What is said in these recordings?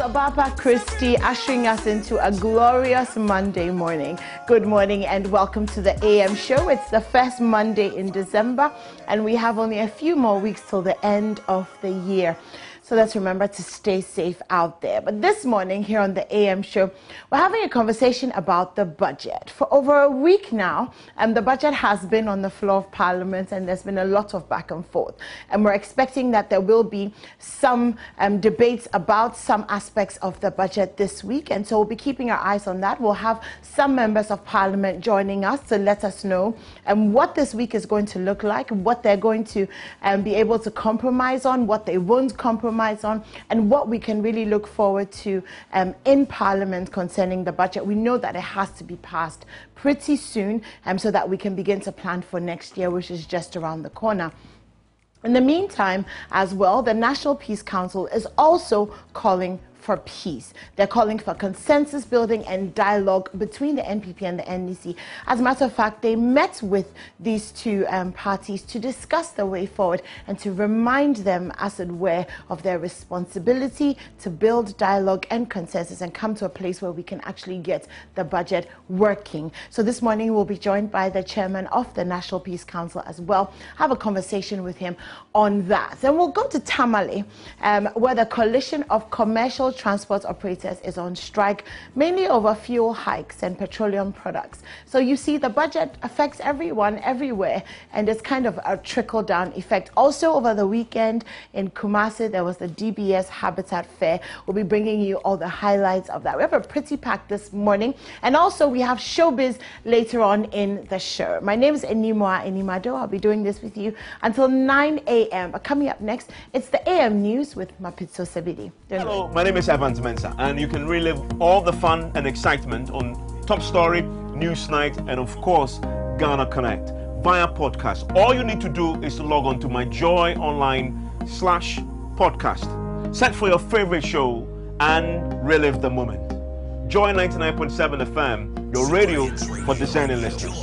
Baba Christie ushering us into a glorious Monday morning. Good morning and welcome to the AM show. It's the first Monday in December and we have only a few more weeks till the end of the year. So let's remember to stay safe out there. But this morning here on the AM show, we're having a conversation about the budget. For over a week now, the budget has been on the floor of Parliament and there's been a lot of back and forth. And we're expecting that there will be some debates about some aspects of the budget this week. And so we'll be keeping our eyes on that. We'll have some members of Parliament joining us to let us know what this week is going to look like, what they're going to be able to compromise on, what they won't compromise on, and what we can really look forward to in Parliament concerning the budget. We know that it has to be passed pretty soon so that we can begin to plan for next year, which is just around the corner. In the meantime, as well, the National Peace Council is also calling for peace. They're calling for consensus building and dialogue between the NPP and the NDC. As a matter of fact, they met with these two parties to discuss the way forward and to remind them, as it were, of their responsibility to build dialogue and consensus and come to a place where we can actually get the budget working. So this morning we'll be joined by the chairman of the National Peace Council as well. Have a conversation with him on that. Then we'll go to Tamale, where the Coalition of Commercial Transport Operators is on strike, mainly over fuel hikes and petroleum products. So you see, the budget affects everyone, everywhere, and it's kind of a trickle-down effect. Also, over the weekend in Kumasi, there was the DBS Habitat Fair. We'll be bringing you all the highlights of that. We have a pretty pack this morning, and also we have showbiz later on in the show. My name is Enimoa Enimado. I'll be doing this with you until 9 a.m. But coming up next, it's the AM News with Mapitso Sebidi. Hello, my name is Evans Mensah, and you can relive all the fun and excitement on Top Story, Newsnight, and of course, Ghana Connect via podcast. All you need to do is to log on to myjoyonline/podcast. Search for your favorite show and relive the moment. Joy 99.7 FM, your radio for discerning listeners.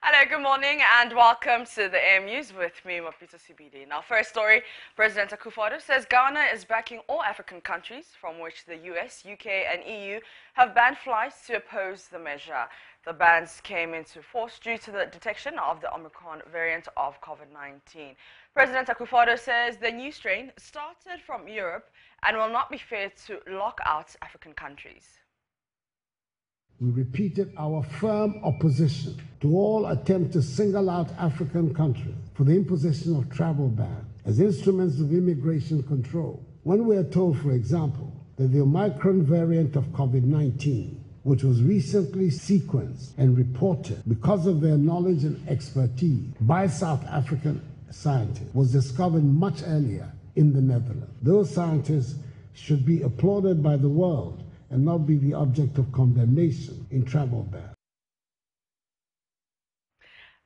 Hello, good morning and welcome to the AM News with me, Mapitso Sebidi. Now, first story, President Akufo-Addo says Ghana is backing all African countries from which the US, UK and EU have banned flights to oppose the measure. The bans came into force due to the detection of the Omicron variant of COVID-19. President Akufo-Addo says the new strain started from Europe and will not be fair to lock out African countries. We repeated our firm opposition to all attempts to single out African countries for the imposition of travel bans as instruments of immigration control. When we are told, for example, that the Omicron variant of COVID-19, which was recently sequenced and reported because of their knowledge and expertise by South African scientists, was discovered much earlier in the Netherlands. Those scientists should be applauded by the world and not be the object of condemnation in travel bans.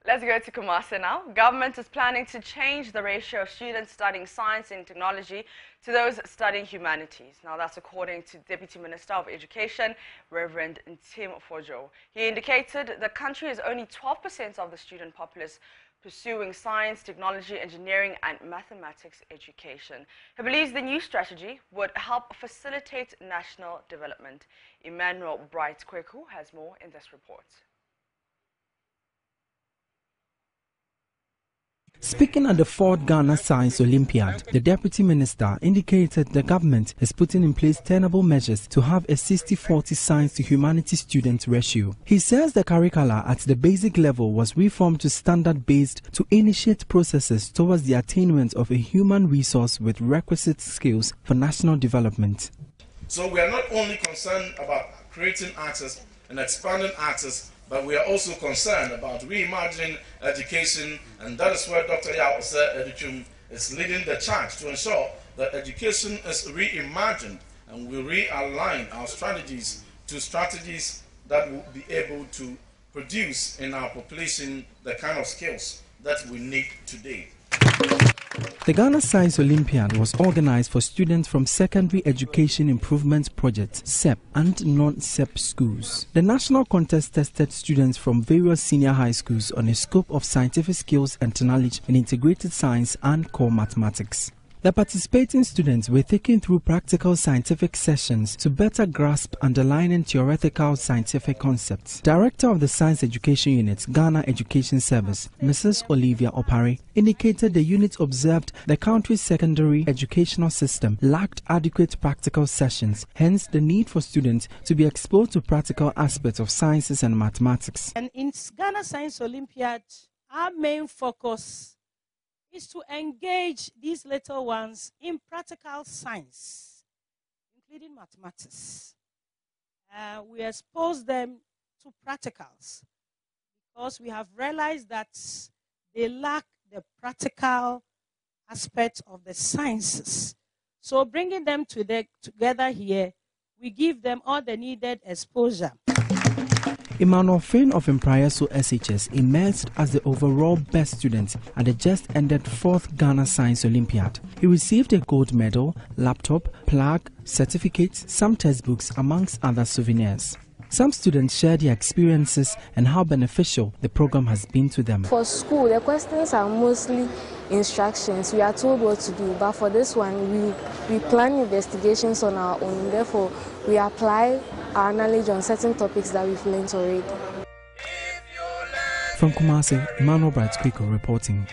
Let's go to Kumasi now. Government is planning to change the ratio of students studying science and technology to those studying humanities. Now, that's according to Deputy Minister of Education, Reverend Tim Fojo. He indicated the country is only 12% of the student populace pursuing science, technology, engineering and mathematics education. He believes the new strategy would help facilitate national development. Emmanuel Bright-Kweku has more in this report. Speaking at the 4th Ghana Science Olympiad, the Deputy Minister indicated the government is putting in place tenable measures to have a 60-40 science to humanities student ratio. He says the curricula at the basic level was reformed to standard-based to initiate processes towards the attainment of a human resource with requisite skills for national development. So we are not only concerned about creating access and expanding access, but we are also concerned about reimagining education, and that is where Dr. Yao Edichum is leading the charge to ensure that education is reimagined and we realign our strategies to strategies that will be able to produce in our population the kind of skills that we need today. The Ghana Science Olympiad was organized for students from Secondary Education Improvement Project, SEP, and non-SEP schools. The national contest tested students from various senior high schools on a scope of scientific skills and knowledge in integrated science and core mathematics. The participating students were taken through practical scientific sessions to better grasp underlying theoretical scientific concepts. Director of the Science Education Unit, Ghana Education Service, Mrs. Olivia Opare, indicated the unit observed the country's secondary educational system lacked adequate practical sessions, hence the need for students to be exposed to practical aspects of sciences and mathematics. And in Ghana Science Olympiad, our main focus is to engage these little ones in practical science, including mathematics. We expose them to practicals because we have realized that they lack the practical aspect of the sciences. So bringing them together here, we give them all the needed exposure. Emmanuel Finn of Imprayaso SHS emerged as the overall best student at the just-ended 4th Ghana Science Olympiad. He received a gold medal, laptop, plaque, certificates, some textbooks, amongst other souvenirs. Some students shared their experiences and how beneficial the program has been to them. For school, the questions are mostly instructions. We are told what to do, but for this one, we plan investigations on our own. Therefore, we apply our knowledge on certain topics that we've learned already. From Kumasi, Emmanuel Bright-Kweko reporting.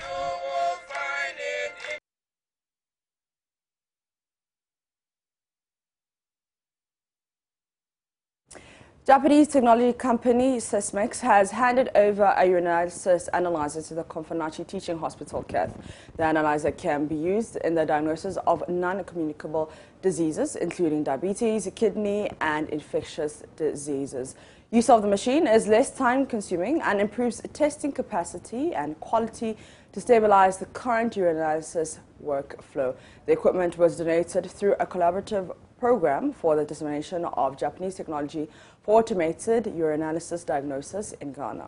Japanese technology company Sysmex has handed over a urinalysis analyzer to the Konfanachi Teaching Hospital, Keth. The analyzer can be used in the diagnosis of non-communicable diseases, including diabetes, kidney, and infectious diseases. Use of the machine is less time-consuming and improves testing capacity and quality to stabilize the current urinalysis workflow. The equipment was donated through a collaborative program for the dissemination of Japanese technology for automated urinalysis diagnosis in Ghana.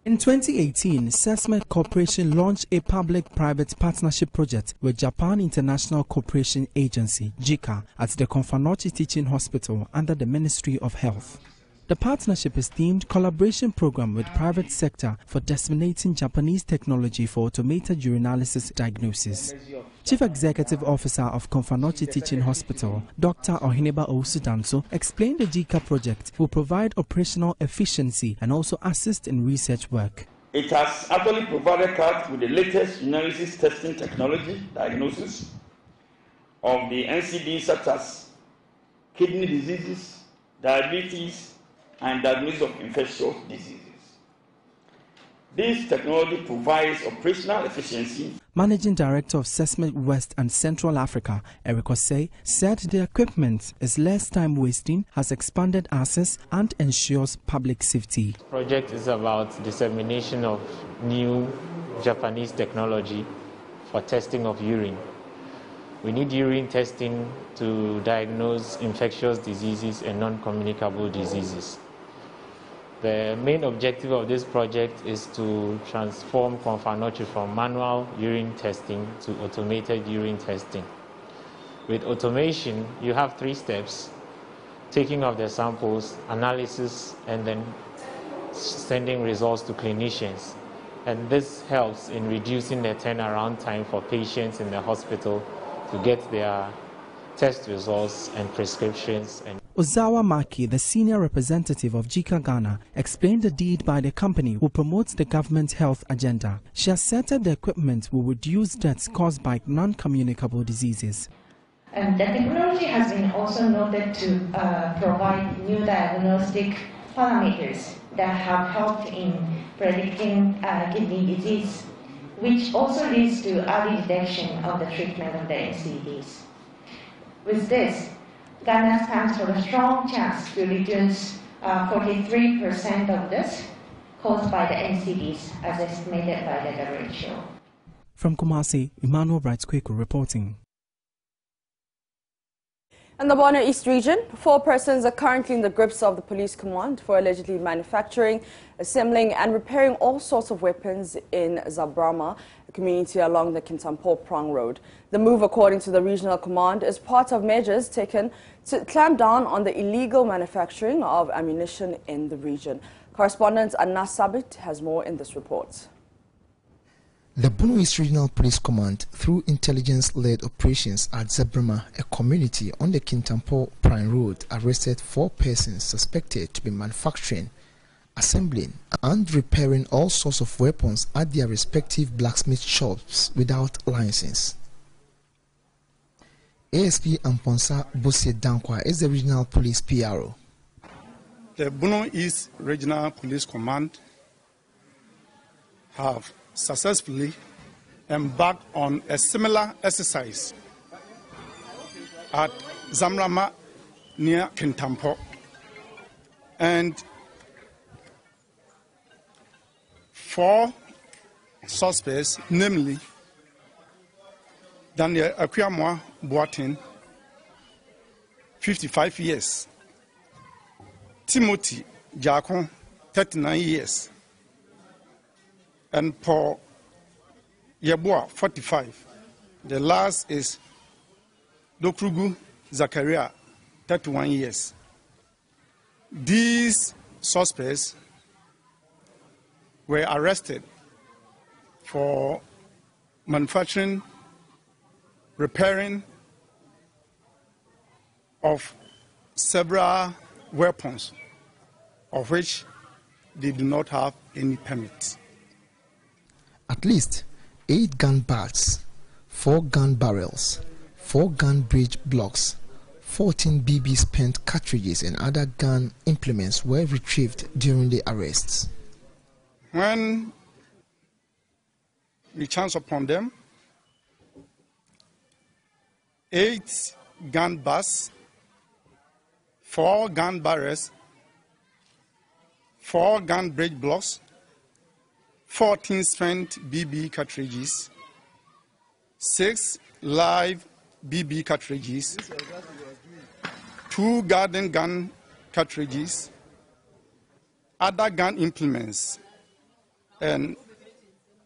In 2018, Sysmex Corporation launched a public-private partnership project with Japan International Cooperation Agency, JICA, at the Konfanochi Teaching Hospital under the Ministry of Health. The partnership is themed Collaboration Program with Private Sector for Disseminating Japanese Technology for Automated Urinalysis Diagnosis. Chief Executive Officer of Konfanochi Teaching Hospital, Dr. Ohineba Owusu-Danso, explained the JICA project will provide operational efficiency and also assist in research work. It has actually provided us with the latest urinalysis testing technology diagnosis of the NCDs such as kidney diseases, diabetes, and diagnosis of infectious diseases. This technology provides operational efficiency. Managing Director of Sysmex West and Central Africa, Eric Osei, said the equipment is less time-wasting, has expanded access, and ensures public safety. The project is about dissemination of new Japanese technology for testing of urine. We need urine testing to diagnose infectious diseases and non-communicable diseases. The main objective of this project is to transform Konfanochi from manual urine testing to automated urine testing. With automation, you have 3 steps: taking of the samples, analysis, and then sending results to clinicians. And this helps in reducing the turnaround time for patients in the hospital to get their test results and prescriptions. Ozawa Maki, the senior representative of JICA Ghana, explained the deed by the company who promotes the government health agenda. She asserted the equipment will reduce deaths caused by non-communicable diseases. The technology has been also noted to provide new diagnostic parameters that have helped in predicting kidney disease, which also leads to early detection of the treatment of the NCDs. With this, Ghana stands for a strong chance to reduce 43% of this caused by the NCDs as estimated by the WHO. From Kumasi, Emmanuel Bright-Kweko reporting. In the Borno East region, 4 persons are currently in the grips of the police command for allegedly manufacturing, assembling and repairing all sorts of weapons in Zabrama, a community along the Kintampo Prong Road. The move, according to the regional command, is part of measures taken to clamp down on the illegal manufacturing of ammunition in the region. Correspondent Anna Sabit has more in this report. The Bono East Regional Police Command, through intelligence-led operations at Zebrema, a community on the Kintampo Prime Road, arrested 4 persons suspected to be manufacturing, assembling and repairing all sorts of weapons at their respective blacksmith shops without license. ASP Amponsa Bosie Dankwa is the Regional Police PRO. The Bono East Regional Police Command have successfully embarked on a similar exercise at Zamrama near Kintampo, and 4 suspects, namely Daniel Akuyamwa Boatin, 55 years, Timothy Jakon, 39 years, and Paul Yeboah, 45. The last is Dokrugu Zakaria, 31 years. These suspects were arrested for manufacturing, repairing of several weapons, of which they do not have any permits. At least 8 gun butts, 4 gun barrels, 4 gun bridge blocks, 14 BB spent cartridges and other gun implements were retrieved during the arrests. When we chanced upon them, 8 gun butts, 4 gun barrels, 4 gun bridge blocks, 14 spent BB cartridges, 6 live BB cartridges, 2 garden gun cartridges, other gun implements, and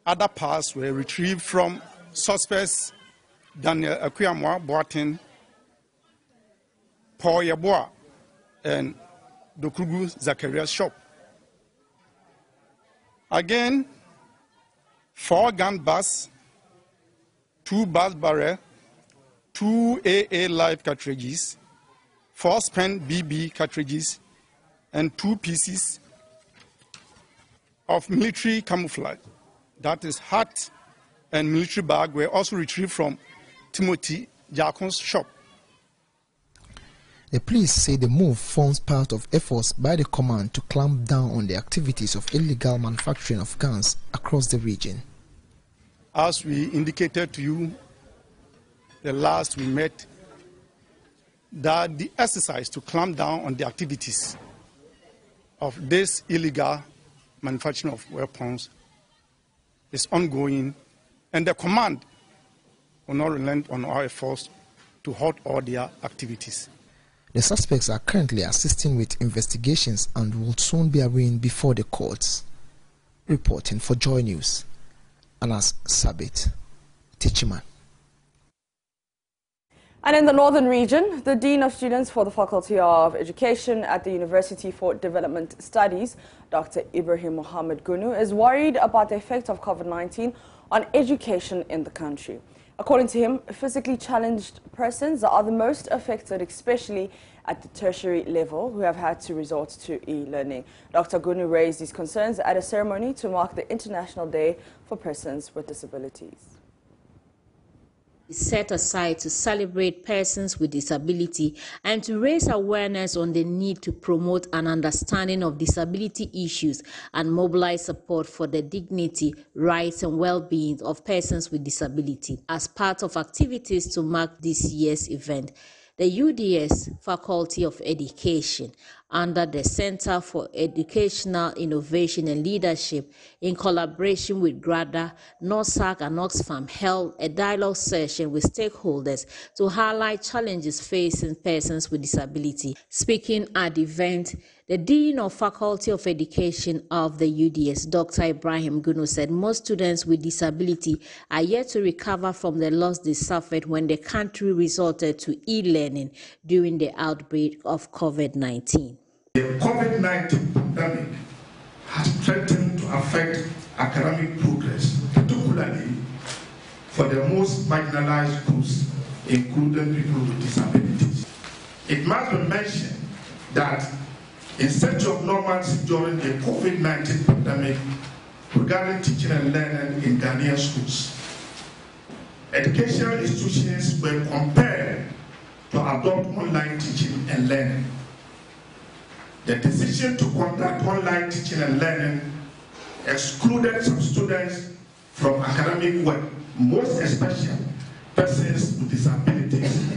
other parts were retrieved from suspects Daniel Akuyamwa Boatin, Paul Yeboah, and Dokrugu Zakaria's shop. Again, 4 gun butts, 2 bass barrel, 2 AA live cartridges, 4 spent BB cartridges, and 2 pieces of military camouflage, that is hat and military bag, were also retrieved from Timothy Jakon's shop. The police say the move forms part of efforts by the command to clamp down on the activities of illegal manufacturing of guns across the region. As we indicated to you the last we met, that the exercise to clamp down on the activities of this illegal manufacturing of weapons is ongoing, and the command will not relent on our efforts to halt all their activities. The suspects are currently assisting with investigations and will soon be arraigned before the courts. Reporting for Joy News, Anas Sabit, Tichiman. And in the northern region, the Dean of Students for the Faculty of Education at the University for Development Studies, Dr. Ibrahim Mohammed Gunu, is worried about the effect of COVID-19 on education in the country. According to him, physically challenged persons are the most affected, especially at the tertiary level, who have had to resort to e-learning. Dr. Gunu raised these concerns at a ceremony to mark the International Day for Persons with Disabilities. Set aside to celebrate persons with disability and to raise awareness on the need to promote an understanding of disability issues and mobilize support for the dignity, rights and well-being of persons with disability. As part of activities to mark this year's event, the UDS Faculty of Education, under the Center for Educational Innovation and Leadership, in collaboration with GRADA, NORSAC and Oxfam, held a dialogue session with stakeholders to highlight challenges facing persons with disability. Speaking at the event, the Dean of Faculty of Education of the UDS, Dr. Ibrahim Gunu, said most students with disability are yet to recover from the loss they suffered when the country resorted to e-learning during the outbreak of COVID-19. The COVID-19 pandemic has threatened to affect academic progress, particularly particularly for the most marginalized groups, including people with disabilities. It must be mentioned that in search of normalcy during the COVID-19 pandemic regarding teaching and learning in Ghanaian schools, educational institutions were compelled to adopt online teaching and learning. The decision to conduct online teaching and learning excluded some students from academic work, most especially persons with disabilities,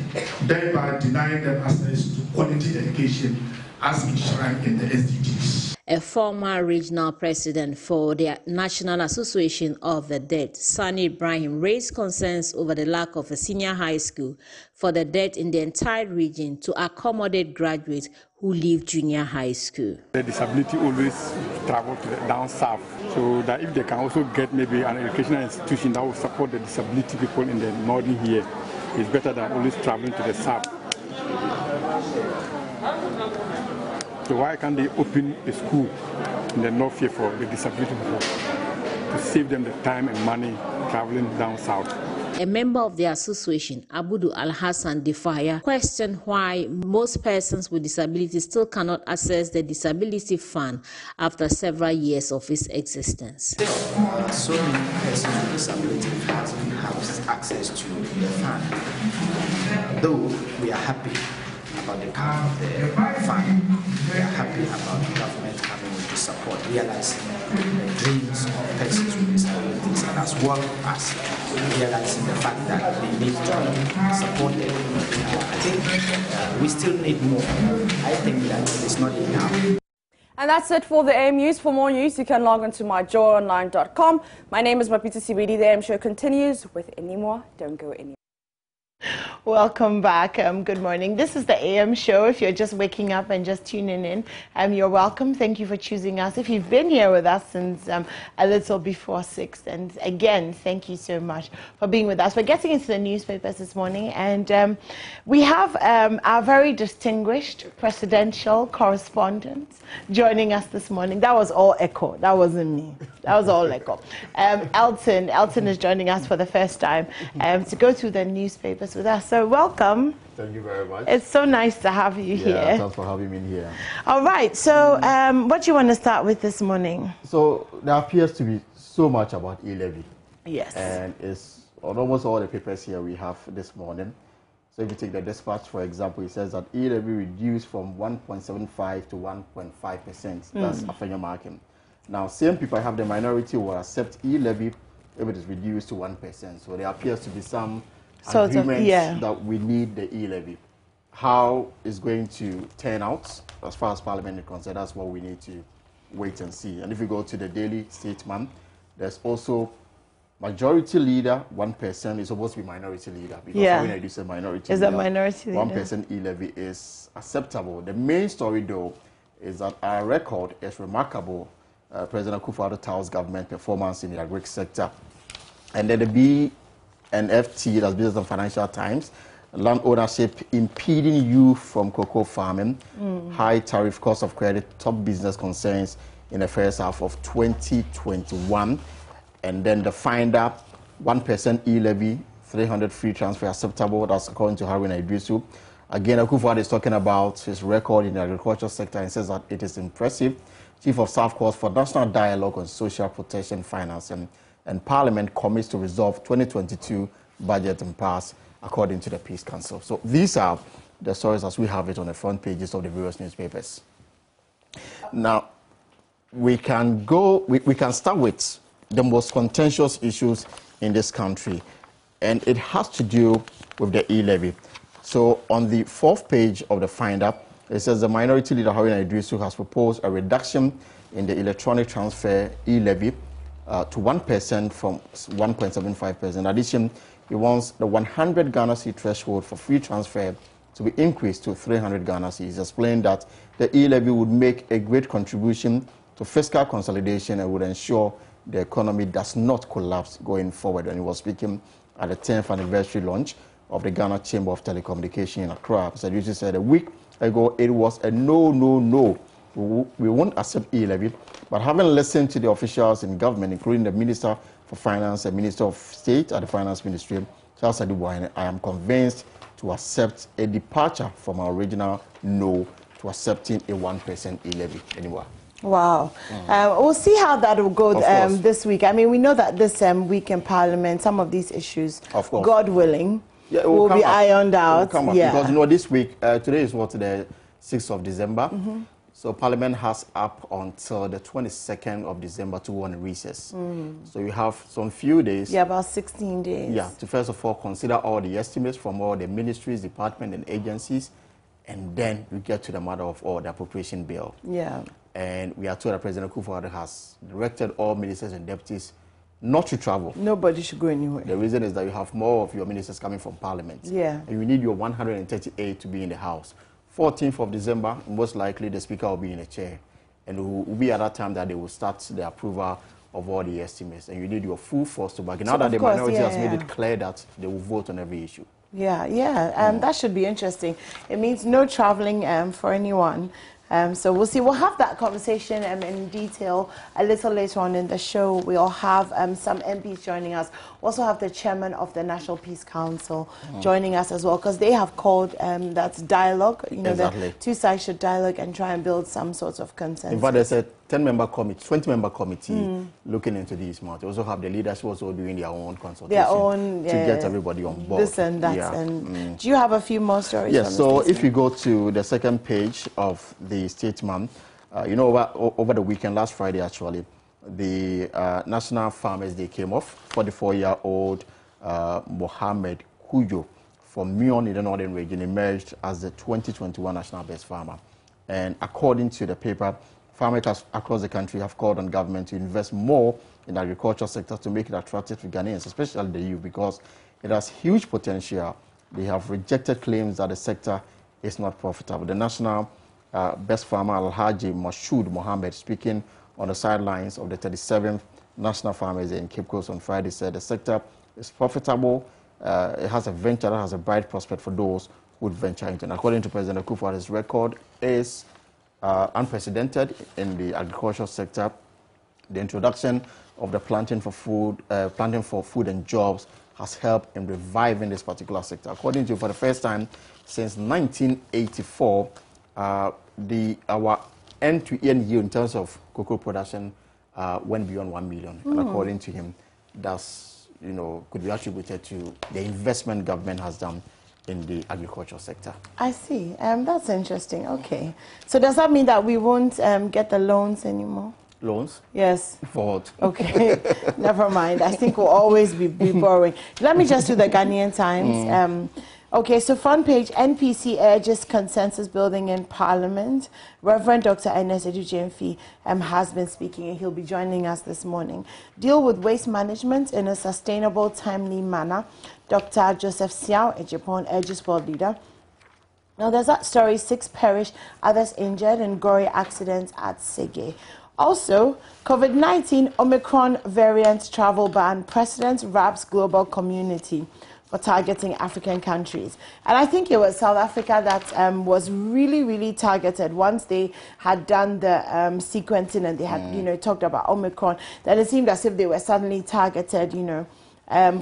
thereby denying them access to quality education as enshrined in the SDGs. A former regional president for the National Association of the Deaf, Sani Ibrahim, raised concerns over the lack of a senior high school for the deaf in the entire region to accommodate graduates who leave junior high school. The disability always travel to the down south, so that if they can also get maybe an educational institution that will support the disability people in the northern here, it's better than always traveling to the south. So why can't they open a school in the north here for the disability people to save them the time and money traveling down south? A member of the association, Abudu Al-Hassan Defaya, questioned why most persons with disabilities still cannot access the disability fund after several years of its existence. So many persons with disabilities have access to the fund. Though we are happy about the kind of the fund, we are happy about the government having to support realizing the dreams of persons with disabilities, and as well as realizing the fact that they need to be supported. I think we still need more. I think that it's not enough. And that's it for the AM News. For more news, you can log on to myjoyonline.com. My name is Mapita CBD. The AM show continues with any more. Don't go anywhere. Welcome back. Good morning. This is the AM show. If you're just waking up and just tuning in, you're welcome. Thank you for choosing us. If you've been here with us since a little before 6, and again, thank you so much for being with us. We're getting into the newspapers this morning, and we have our very distinguished presidential correspondent joining us this morning. That was all echo. That wasn't me. That was all echo. Elton is joining us for the first time to go through the newspapers with us. So welcome. Thank you very much. It's so nice to have you here. Thanks for having me here. All right. So what do you want to start with this morning? So there appears to be so much about e-levy. Yes. And it's on almost all the papers here we have this morning. So if you take the Dispatch, for example, it says that e-levy reduced from 1.75 to 1.5%. That's Afenya marking. Now, same people have the minority will accept e-levy if it is reduced to 1%. So there appears to be some agreements that we need the e-levy. How it's going to turn out as far as Parliament is concerned, that's what we need to wait and see. And if you go to the Daily Statement, there's also majority leader, 1% is supposed to be minority leader. Because when I do say minority leader, minority leader, 1% e-levy is acceptable. The main story, though, is that our record is remarkable. President Akufo-Addo touts government performance in the agri sector. And then the BNFT, that's Business and Financial Times, land ownership impeding youth from cocoa farming, high tariff cost of credit, top business concerns in the first half of 2021. And then the Finder, 1% e-levy, 300 free transfer acceptable. That's according to Haruna Idrisu. Again, Akufo-Addo is talking about his record in the agriculture sector and says that it is impressive. Chief of Staff calls for national dialogue on social protection financing, and Parliament commits to resolve 2022 budget impasse, according to the Peace Council. So these are the stories as we have it on the front pages of the various newspapers. Now, we can start with the most contentious issues in this country, and it has to do with the e-levy. So on the 4th page of the Finder, it says the minority leader Haruna Idrisu has proposed a reduction in the electronic transfer e-levy to 1% from 1.75%. In addition, he wants the 100 Ghana cedi threshold for free transfer to be increased to 300 Ghana cedis. He's explained that the e-levy would make a great contribution to fiscal consolidation and would ensure the economy does not collapse going forward. And he was speaking at the 10th anniversary launch of the Ghana Chamber of Telecommunication in Accra. He said a week ago it was a no. We won't accept e-levy. But having listened to the officials in government, including the Minister for Finance and Minister of State at the Finance Ministry, Charles Adibuahene, I am convinced to accept a departure from our original no to accepting a 1% levy anywhere. Wow. We'll see how that will go this week. I mean, we know that this week in Parliament, some of these issues, of course, God willing, will be ironed out. Yeah. Because, you know, this week, today is what, the 6th of December. So Parliament has up until the 22nd of December to go on recess. So you have some few days. Yeah, about 16 days. Yeah, to first of all consider all the estimates from all the ministries, departments, and agencies, and then we get to the matter of all the appropriation bill. Yeah. And we are told that President Akufo-Addo has directed all ministers and deputies not to travel. Nobody should go anywhere. The reason is that you have more of your ministers coming from Parliament. Yeah. And you need your 138 to be in the House. 14th of December, most likely the Speaker will be in a chair. And it will be at that time that they will start the approval of all the estimates. And you need your full force to back. Now that the minority has made it clear that they will vote on every issue. Yeah. That should be interesting. It means no traveling for anyone. So we'll see. We'll have that conversation in detail a little later on in the show. We'll have some MPs joining us. Also have the chairman of the National Peace Council joining us as well, because they have called that's dialogue. You know, the two sides should dialogue and try and build some sort of consensus. In fact, there's a 20-member committee looking into these matters. Also have the leaders also doing their own consultation to get everybody on board. This and that. Yeah. And do you have a few more stories? Yes. So if you go to the second page of the statement, you know, over the weekend, last Friday actually, the National Farmers Day came off. 44-year-old Mohammed Kujo from Mion in the Northern Region emerged as the 2021 National Best Farmer. And according to the paper, farmers across the country have called on government to invest more in the agricultural sector to make it attractive to Ghanaians, especially the youth, because it has huge potential. They have rejected claims that the sector is not profitable. The National Best Farmer, Alhaji Mashood Mohammed, speaking on the sidelines of the 37th National Farmers Day in Cape Coast on Friday, said the sector is profitable. It has a venture that has a bright prospect for those who would venture into it. According to President Akufo, his record is unprecedented in the agricultural sector. The introduction of the planting for food and jobs has helped in reviving this particular sector. According to, for the first time since 1984, our end-to-end yield in terms of cocoa production went beyond 1 million. And according to him, that's, you know, could be attributed to the investment government has done in the agricultural sector. I see. That's interesting. Okay. So does that mean that we won't get the loans anymore? Loans? Yes. For what? Okay. Never mind. I think we'll always be borrowing. Let me just do the Ghanaian Times. Okay, so front page, NPC urges consensus building in Parliament. Reverend Dr. Ernest Edu-Gyamfi has been speaking, and he'll be joining us this morning. Deal with waste management in a sustainable, timely manner. Dr. Joseph Siao Ejipon urges world leader. Now, there's that story, 6 perish, others injured in gory accidents at Sege. Also, COVID-19 Omicron variant travel ban, President Rabs global community for targeting African countries. And I think it was South Africa that was really, really targeted once they had done the sequencing and they had, you know, talked about Omicron, that it seemed as if they were suddenly targeted, you know,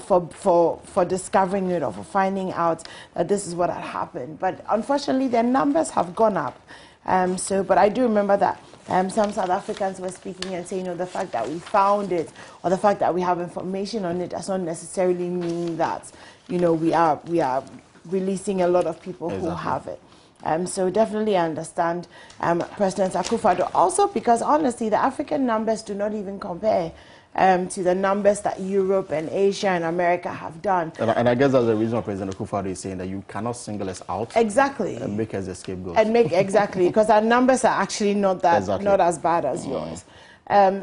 for discovering it or for finding out that this is what had happened. But unfortunately, their numbers have gone up. But I do remember that some South Africans were speaking and saying, you know, the fact that we found it or the fact that we have information on it does not necessarily mean that, you know, we are releasing a lot of people who have it. So definitely I understand President Akufo-Addo. Also because honestly, the African numbers do not even compare to the numbers that Europe and Asia and America have done. And I guess that's the reason why President Akufo-Addo is saying that you cannot single us out. Exactly. And make us the scapegoat. And make, exactly, because our numbers are actually not as bad as yours.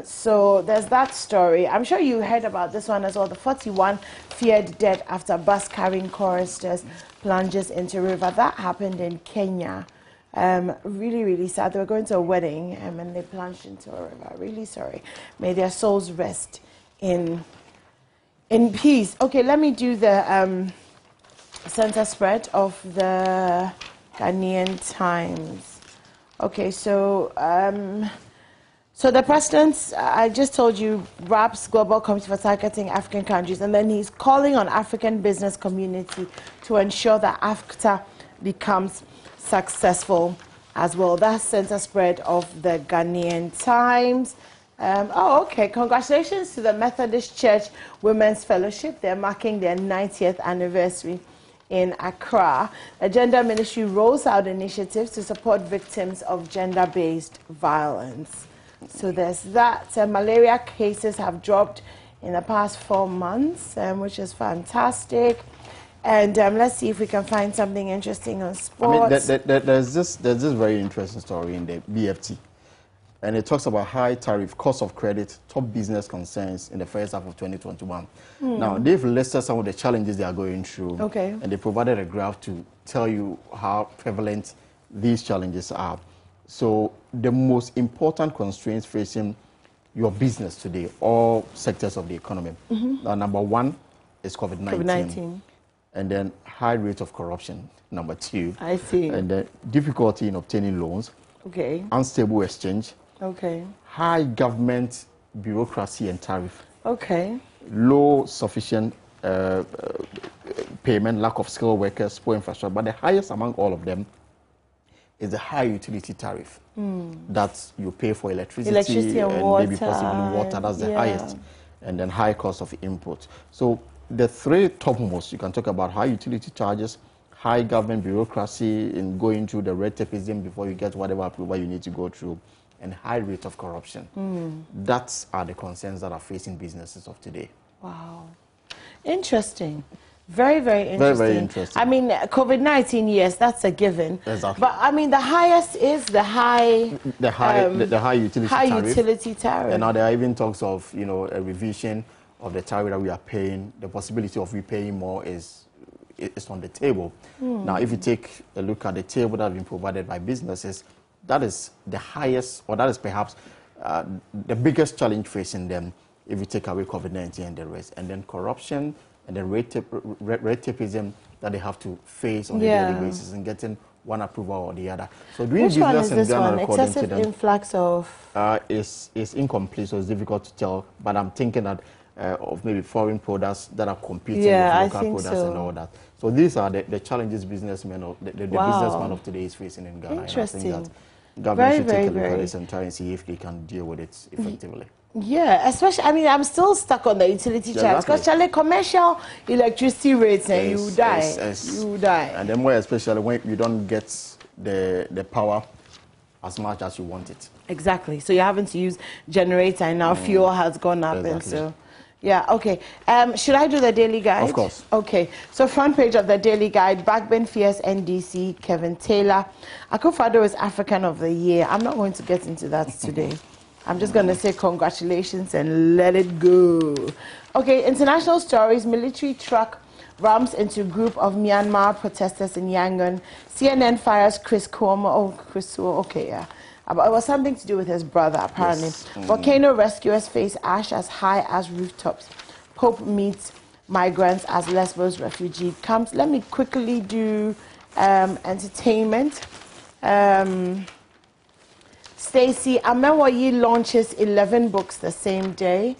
So there's that story. I'm sure you heard about this one as well. The 41 feared dead after bus carrying choristers plunges into river. That happened in Kenya. Really, really sad. They were going to a wedding and they plunged into a river. Really sorry. May their souls rest in peace. Okay, let me do the center spread of the Ghanaian Times. Okay, so So the president, I just told you, RAP's Global Committee for Targeting African Countries, and then he's calling on African business community to ensure that AfCFTA becomes successful as well. That's center spread of the Ghanaian Times. Okay. Congratulations to the Methodist Church Women's Fellowship. They're marking their 90th anniversary in Accra. The Gender Ministry rolls out initiatives to support victims of gender-based violence. So there's that. Malaria cases have dropped in the past 4 months, which is fantastic. And let's see if we can find something interesting on sports. I mean, there's this very interesting story in the BFT. And it talks about high tariff, cost of credit, top business concerns in the first half of 2021. Now, they've listed some of the challenges they are going through. Okay. And they provided a graph to tell you how prevalent these challenges are. So the most important constraints facing your business today, all sectors of the economy. Now, number one is COVID-19. And then high rate of corruption, number 2. I see. And then difficulty in obtaining loans. Okay. Unstable exchange. Okay. High government bureaucracy and tariff. Okay. Low sufficient payment, lack of skilled workers, poor infrastructure. But the highest among all of them is the high utility tariff that you pay for electricity and water. Maybe possibly water. That's the highest. And then high cost of input. So the three topmost, you can talk about high utility charges, high government bureaucracy in going through the red tapeism before you get whatever approval you need to go through, and high rate of corruption. That are the concerns that are facing businesses of today. Wow. Interesting. Very, very interesting. Very, very interesting. I mean, COVID-19, yes, that's a given. Exactly. But I mean, the highest is the high... The high utility tariff. And now there are even talks of, you know, a revision of the tariff that we are paying. The possibility of repaying more is on the table. Now, if you take a look at the table that has been provided by businesses, that is the highest, or that is perhaps the biggest challenge facing them if you take away COVID-19 and the rest. And then corruption and then red tapeism that they have to face on a daily basis and getting one approval or the other. So doing Which one business is this in Ghana, one? according Excessive to them, influx of... is incomplete, so it's difficult to tell. But I'm thinking that of maybe foreign products that are competing with local products and all that. So these are the challenges businessmen of the businessman of today is facing in Ghana. Interesting. And I think that government should take a look at this and try and see if they can deal with it effectively. Yeah, especially, I mean, I'm still stuck on the utility charge because commercial electricity rates and you die. You die. And then more especially when you don't get the power as much as you want it. Exactly. So you're having to use generator and now fuel has gone up. And so, yeah, okay. Should I do the Daily Guide? Of course. Okay. So front page of the Daily Guide, Backbench Fears NDC, Kevin Taylor. Akufo-Addo is African of the Year. I'm not going to get into that today. I'm just going to say congratulations and let it go. Okay, international stories. Military truck rams into group of Myanmar protesters in Yangon. CNN fires Chris Cuomo. Oh, Chris Cuomo. Okay, yeah. It was something to do with his brother, apparently. Yes. Volcano rescuers face ash as high as rooftops. Pope meets migrants as Lesbos refugee camps. Let me quickly do entertainment. Stacey Amewoyi launches 11 books the same day.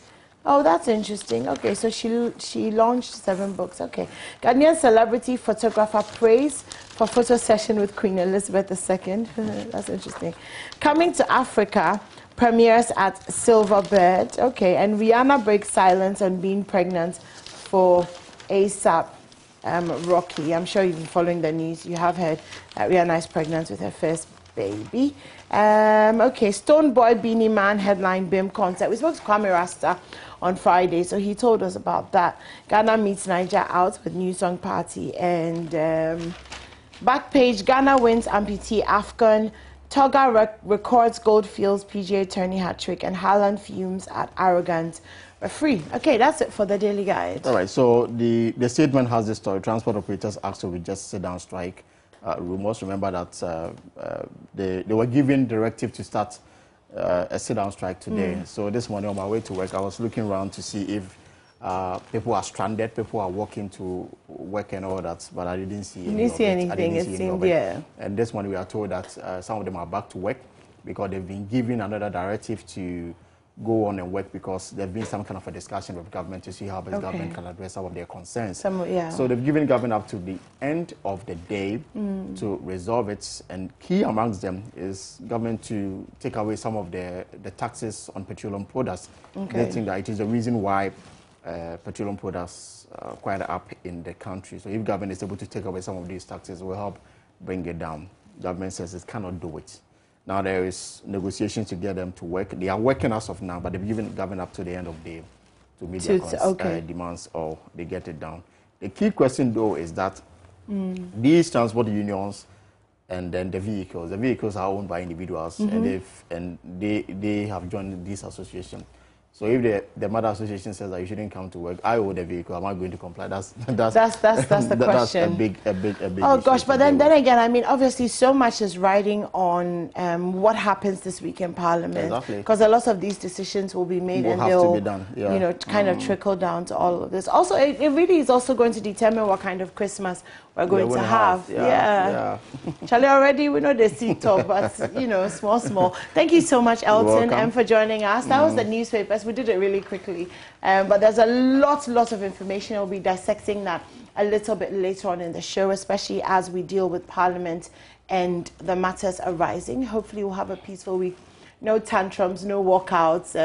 Oh, that's interesting. Okay, so she launched 7 books. Okay. Ghanaian celebrity photographer prays for photo session with Queen Elizabeth II. That's interesting. Coming to Africa, premieres at Silverbird. Okay, and Rihanna breaks silence on being pregnant for A$AP Rocky. I'm sure you've been following the news. You have heard that Rihanna is pregnant with her first baby. Okay, Stone Boy Beanie Man headline BIM concert. We spoke to Kwame Rasta on Friday, so he told us about that. Ghana meets Niger out with new song party. And back page, Ghana wins amputee AFCON. Toga records Goldfields PGA tourney hat trick, and Haaland fumes at arrogant referee. Okay, that's it for the Daily Guide. All right, so the statement has this story. Transport operators asked to just sit down strike. Rumors, remember that they were given directive to start a sit-down strike today. So this morning on my way to work, I was looking around to see if people are stranded, people are walking to work and all that, but I didn't see any of it. Anything, it seemed, yeah. And this morning we are told that some of them are back to work, because they've been given another directive to go on and work because there's been some kind of a discussion with government to see how best government can address some of their concerns. So they've given government up to the end of the day to resolve it, and key amongst them is government to take away some of the taxes on petroleum products. They think that it is the reason why petroleum products are quite up in the country. So if government is able to take away some of these taxes, it will help bring it down. Government says it cannot do it. Now there is negotiations to get them to work. They are working as of now, but they've given government up to the end of the day to meet their demands, or they get it down. The key question, though, is that these transport unions and then the vehicles are owned by individuals, and they have joined this association. So if the mother association says that you shouldn't come to work, I own the vehicle, am I going to comply? That's the question. That's a big oh gosh, but then again, I mean, obviously so much is riding on what happens this week in Parliament. Because a lot of these decisions will be made and they'll, you know, kind of trickle down to all of this. Also, it really is also going to determine what kind of Christmas we're going to have. Charlie, already we know the seat top, but you know, small. Thank you so much, Elton, for joining us. That was the newspapers. We did it really quickly, but there's a lot of information. We'll be dissecting that a little bit later on in the show, especially as we deal with Parliament and the matters arising. Hopefully, we'll have a peaceful week. No tantrums, no walkouts.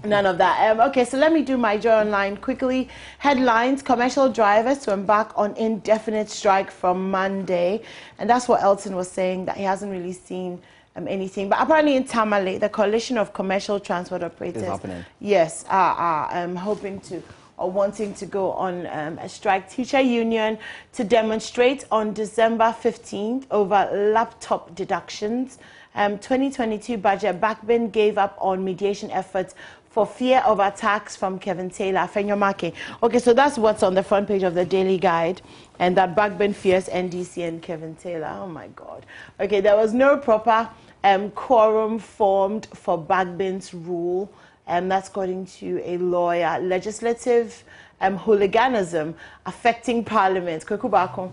None of that. Okay, so let me do my Joy Online quickly. Headlines: commercial drivers to embark on indefinite strike from Monday. And that's what Elton was saying, that he hasn't really seen anything. But apparently in Tamale, the Coalition of Commercial Transport Operators, yes, are hoping to or wanting to go on a strike. Teacher union to demonstrate on December 15th over laptop deductions. 2022 budget, Backbin gave up on mediation efforts for fear of attacks from Kevin Taylor. Fenyomake. Okay, so that's what's on the front page of the Daily Guide, and that Backbin fears NDC and Kevin Taylor. Oh my God. Okay, there was no proper quorum formed for Backbin's rule, and that's according to a lawyer. Legislative hooliganism affecting Parliament. Kwekubako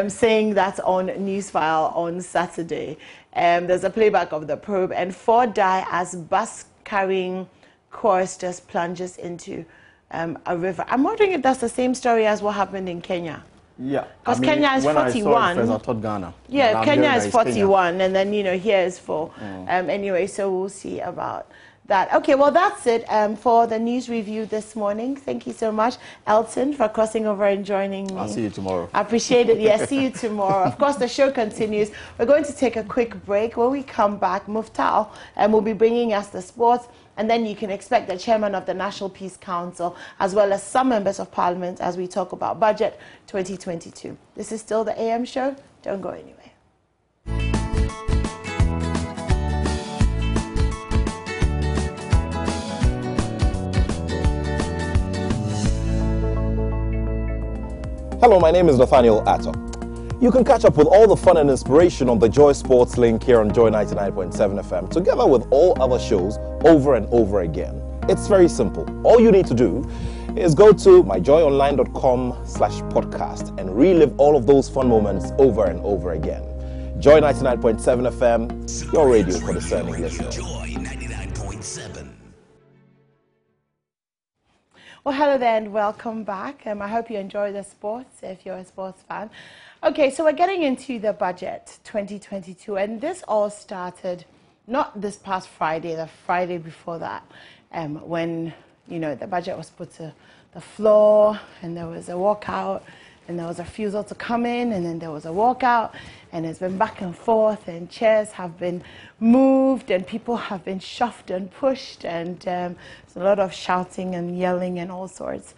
saying that on Newsfile on Saturday. There's a playback of the probe, and 4 die as bus carrying choristers plunges into a river. I'm wondering if that's the same story as what happened in Kenya. Yeah, because Kenya is 41. I saw it first, I thought Ghana. Yeah, Kenya is 41, and then, you know, here is 4. Anyway, so we'll see about that. Okay, well, that's it for the news review this morning. Thank you so much, Elton, for crossing over and joining me. I'll see you tomorrow. I appreciate it. Yes, see you tomorrow. Of course, the show continues. We're going to take a quick break. When we come back, Muftal will be bringing us the sports, and then you can expect the chairman of the National Peace Council, as well as some members of Parliament, as we talk about Budget 2022. This is still the AM show. Don't go anywhere. Hello, my name is Nathaniel Atto. You can catch up with all the fun and inspiration on the Joy Sports link here on Joy 99.7 FM, together with all other shows over and over again. It's very simple. All you need to do is go to myjoyonline.com/podcast and relive all of those fun moments over and over again. Joy 99.7 FM, your radio for discerning listeners. Joy 99.7. Well, hello there and welcome back. I hope you enjoy the sports if you're a sports fan. Okay, so we're getting into the budget 2022, and this all started not this past Friday, the Friday before that, when, you know, the budget was put to the floor and there was a walkout and there was a refusal to come in, and then there was a walkout, and it's been back and forth, and chairs have been moved and people have been shoved and pushed, and there's a lot of shouting and yelling and all sorts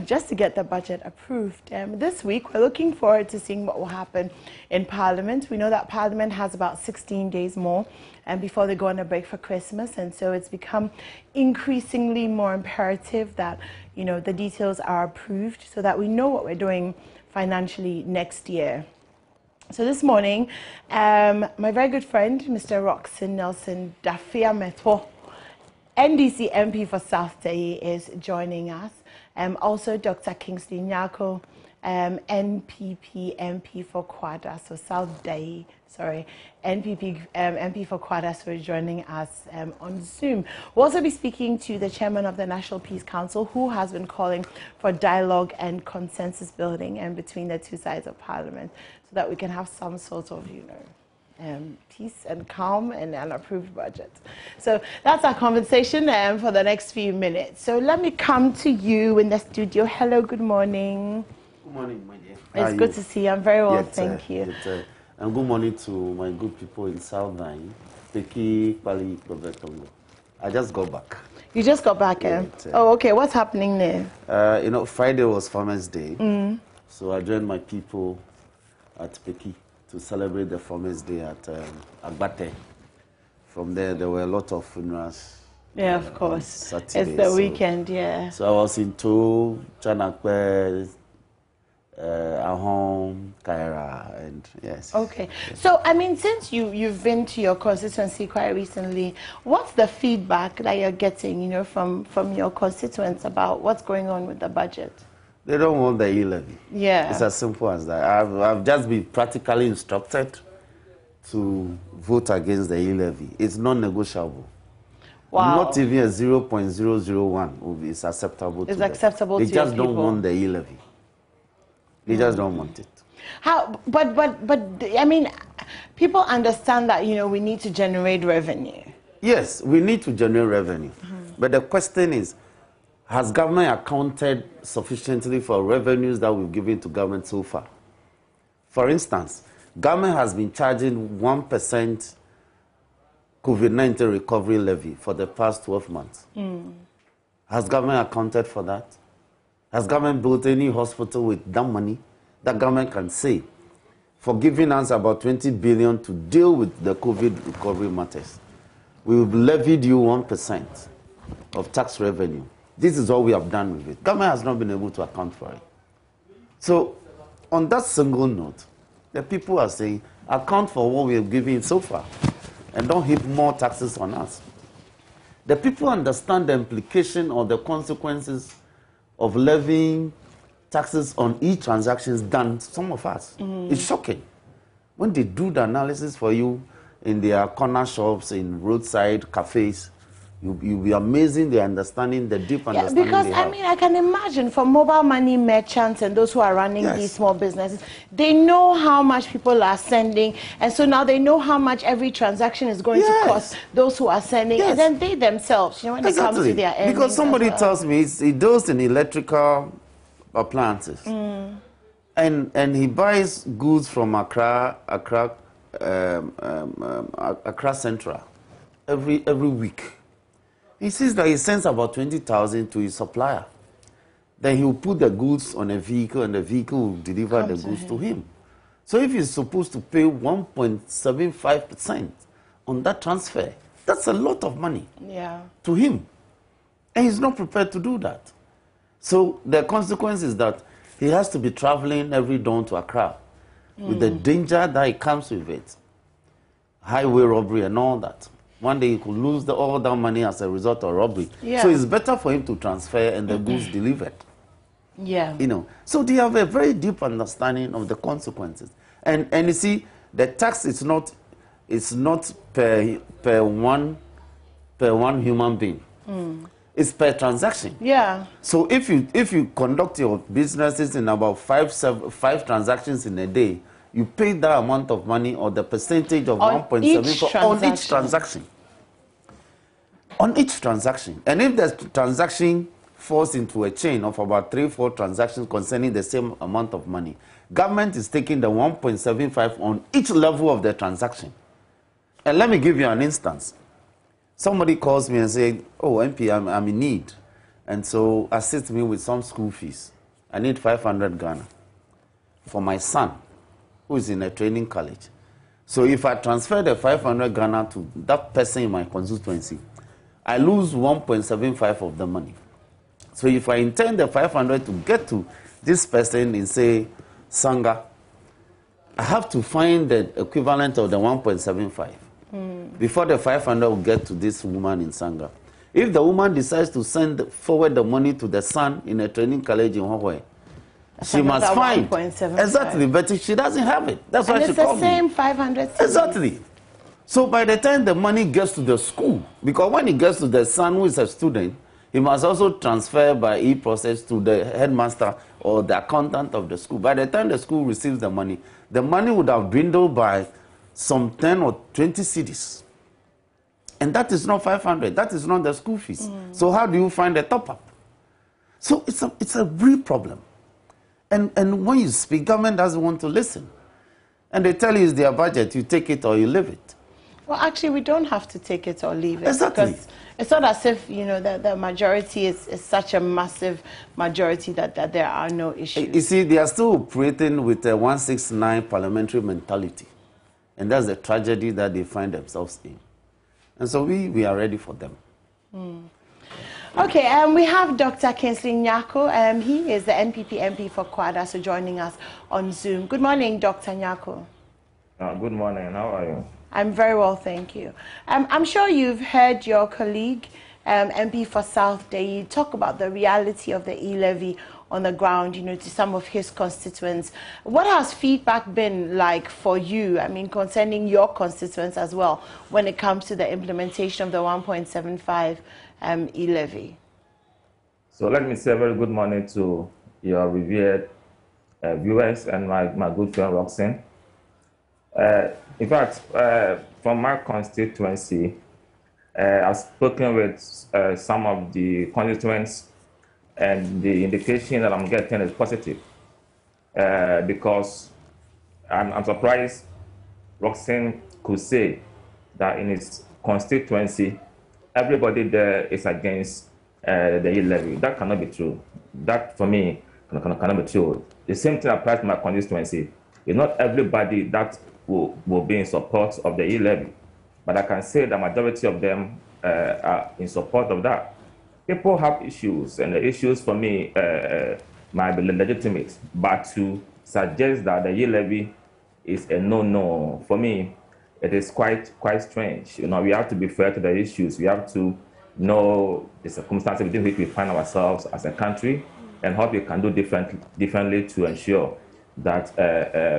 just to get the budget approved. This week we're looking forward to seeing what will happen in Parliament. We know that Parliament has about 16 days more before they go on a break for Christmas, and so it's become increasingly more imperative that, you know, the details are approved so that we know what we're doing financially next year. So this morning, my very good friend, Mr. Roxon Nelson Dafia Metwo, NDC MP for South Teyi, is joining us. Also, Dr. Kingsley Nyako, NPP MP for Kwada, so South Day, sorry, NPP MP for Kwada, so joining us on Zoom. We'll also be speaking to the chairman of the National Peace Council, who has been calling for dialogue and consensus building and between the two sides of Parliament, so that we can have some sort of, peace and calm and an approved budget. So that's our conversation for the next few minutes. So let me come to you in the studio. Hello, good morning. Good morning, my dear. It's good to see you. I'm very well, thank you. And good morning to my good people in South Nine, Peki, Pali, Provetongo. I just got back. You just got back, eh? Oh, okay. What's happening there? Friday was Farmers' Day. So I joined my people at Peki to celebrate the Farmers' Day at Agbate. From there were a lot of funerals. Yeah, of course. Saturday, it's the weekend, yeah. So I was in Togo, Chanakwe, Ahom, Kaira, and yes. Okay. So, I mean, since you've been to your constituency quite recently, what's the feedback that you're getting, from your constituents about what's going on with the budget? They don't want the e-levy. Yeah. It's as simple as that. I've just been practically instructed to vote against the e-levy. It's non-negotiable. Wow. Not even a 0.001 is acceptable to them. It's acceptable to They just your don't people. want the e-levy. They just don't want it. How? But I mean, people understand that we need to generate revenue. Yes, we need to generate revenue. But the question is, has government accounted sufficiently for revenues that we've given to government so far? For instance, government has been charging 1% COVID-19 recovery levy for the past 12 months. Has government accounted for that? Has government built any hospital with that money that government can say for giving us about 20 billion to deal with the COVID recovery matters? We've levied you 1% of tax revenue. This is all we have done with it. Government has not been able to account for it. So, on that single note, the people are saying, account for what we have given so far and don't heap more taxes on us. The people understand the implication or the consequences of levying taxes on e-transactions than some of us. It's shocking. When they do the analysis for you in their corner shops, in roadside cafes, you'll be amazing the understanding, the deep understanding because, they have. I mean, I can imagine for mobile money merchants and those who are running these small businesses, they know how much people are sending, and so now they know how much every transaction is going to cost those who are sending, and then they themselves, when it comes to their earnings. Because somebody tells me he deals in electrical appliances, and he buys goods from Accra Central every week. He says that he sends about 20,000 to his supplier. Then he will put the goods on a vehicle, and the vehicle will deliver the goods to him. So if he's supposed to pay 1.75% on that transfer, that's a lot of money to him. And he's not prepared to do that. So the consequence is that he has to be traveling every dawn to Accra with the danger that it comes with it. Highway robbery and all that. One day he could lose all that money as a result of robbery. So it's better for him to transfer and the goods delivered. So they have a very deep understanding of the consequences. And you see, the tax is not per one human being. It's per transaction. So if you conduct your businesses in about five transactions in a day, you pay that amount of money or the percentage of 1.74 on each transaction. On each transaction. And if the transaction falls into a chain of about 3-4 transactions concerning the same amount of money, government is taking the 1.75 on each level of the transaction. And let me give you an instance. Somebody calls me and says, oh, MP, I'm in need. And so assist me with some school fees. I need 500 Ghana for my son, who is in a training college. So if I transfer the 500 Ghana to that person in my constituency, I lose 1.75 of the money. So if I intend the 500 to get to this person in, say, Sanga, I have to find the equivalent of the 1.75 before the 500 will get to this woman in Sanga. If the woman decides to send forward the money to the son in a training college in Hawaii, She must find. 1.75. Exactly, but she doesn't have it. That's why she called me. And it's the same 500 cedis. Exactly. So by the time the money gets to the school, because when it gets to the son who is a student, he must also transfer by e-process to the headmaster or the accountant of the school. By the time the school receives the money would have dwindled by some 10 or 20 cedis. And that is not 500. That is not the school fees. So how do you find a top-up? So it's a real problem. And when you speak, government doesn't want to listen. And they tell you it's their budget. You take it or you leave it. Well, actually, we don't have to take it or leave it. Exactly. Because it's not as if, you know, the majority is such a massive majority that there are no issues. You see, they are still operating with a 169 parliamentary mentality. And that's the tragedy that they find themselves in. And so we are ready for them. Okay, we have Dr. Kingsley Nyarko. He is the NPP MP for Kwada, so joining us on Zoom. Good morning, Dr. Nyarko. Good morning. How are you? I'm very well, thank you. I'm sure you've heard your colleague, MP for South Day, talk about the reality of the e-levy on the ground, you know, to some of his constituents. What has feedback been like for you, I mean, concerning your constituents as well, when it comes to the implementation of the 1.75 e-levy? So let me say a very good morning to your revered viewers and my good friend Roxanne. In fact, from my constituency, I've spoken with some of the constituents, and the indication that I'm getting is positive. Because I'm surprised Roxanne could say that in his constituency, everybody there is against the e-levy. That cannot be true. That, for me, cannot be true. The same thing applies to my constituency. It's not everybody that will be in support of the e-levy. But I can say the majority of them are in support of that. People have issues, and the issues for me might be legitimate. But to suggest that the e-levy is a no-no, for me, it is quite strange. You know, we have to be fair to the issues. We have to know the circumstances within which we find ourselves as a country and what we can do differently to ensure that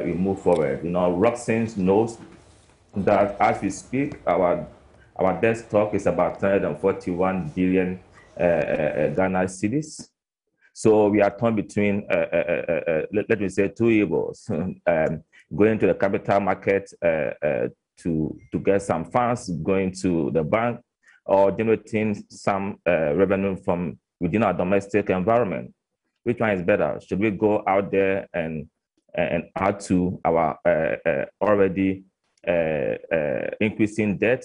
we move forward. You know, Roxanne knows that as we speak, our debt stock is about 341 billion Ghana cedis. So we are torn between, let me say, two evils: going to the capital market to get some funds, going to the bank, or generating some revenue from within our domestic environment. Which one is better? Should we go out there and add to our already increasing debt?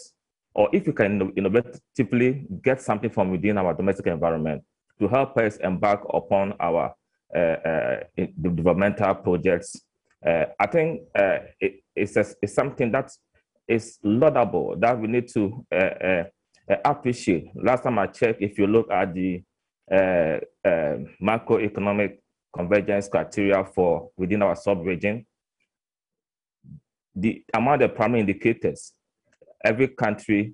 Or if we can innovatively get something from within our domestic environment to help us embark upon our developmental projects, I think it's something that is laudable, that we need to appreciate. Last time I checked, if you look at the macroeconomic convergence criteria for within our sub-region, among the primary indicators, every country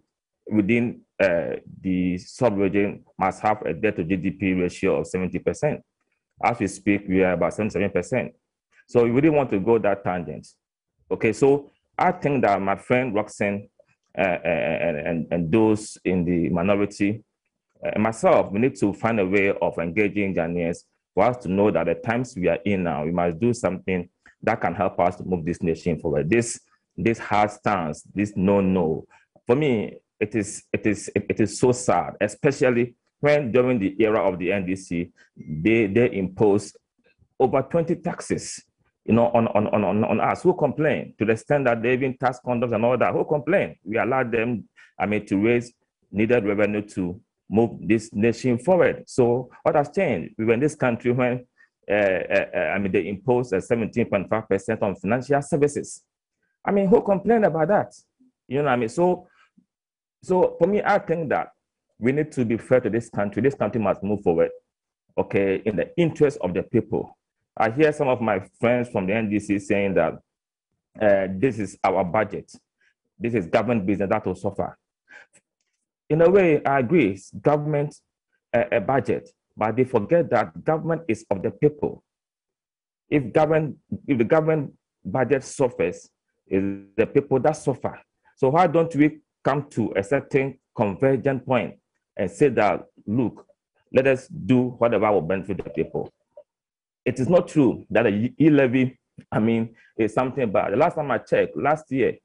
within the sub-region must have a debt to GDP ratio of 70%. As we speak, we are about 77%. So we really want to go that tangent. Okay, so I think that my friend Roxanne and those in the minority, and myself, we need to find a way of engaging Ghanaians for us to know that the times we are in now, we must do something that can help us to move this nation forward. This hard stance, this no. For me, it is so sad, especially when during the era of the NDC, they imposed over 20 taxes, you know, on us. Who complain? To the extent that they even tax condoms and all that. Who complain? We allowed them, to raise needed revenue to move this nation forward. So what has changed? We were in this country when they imposed a 17.5% on financial services. Who complained about that? You know what I mean? So for me, I think that we need to be fair to this country. This country must move forward, okay, in the interest of the people. I hear some of my friends from the NDC saying that this is our budget. This is government business that will suffer. In a way, I agree, it's government a budget, but they forget that government is of the people. If the government budget suffers, it's the people that suffer. So why don't we come to a certain convergent point and say that, look, let us do whatever will benefit the people? It is not true that the e-levy, is something bad. The last time I checked, last year,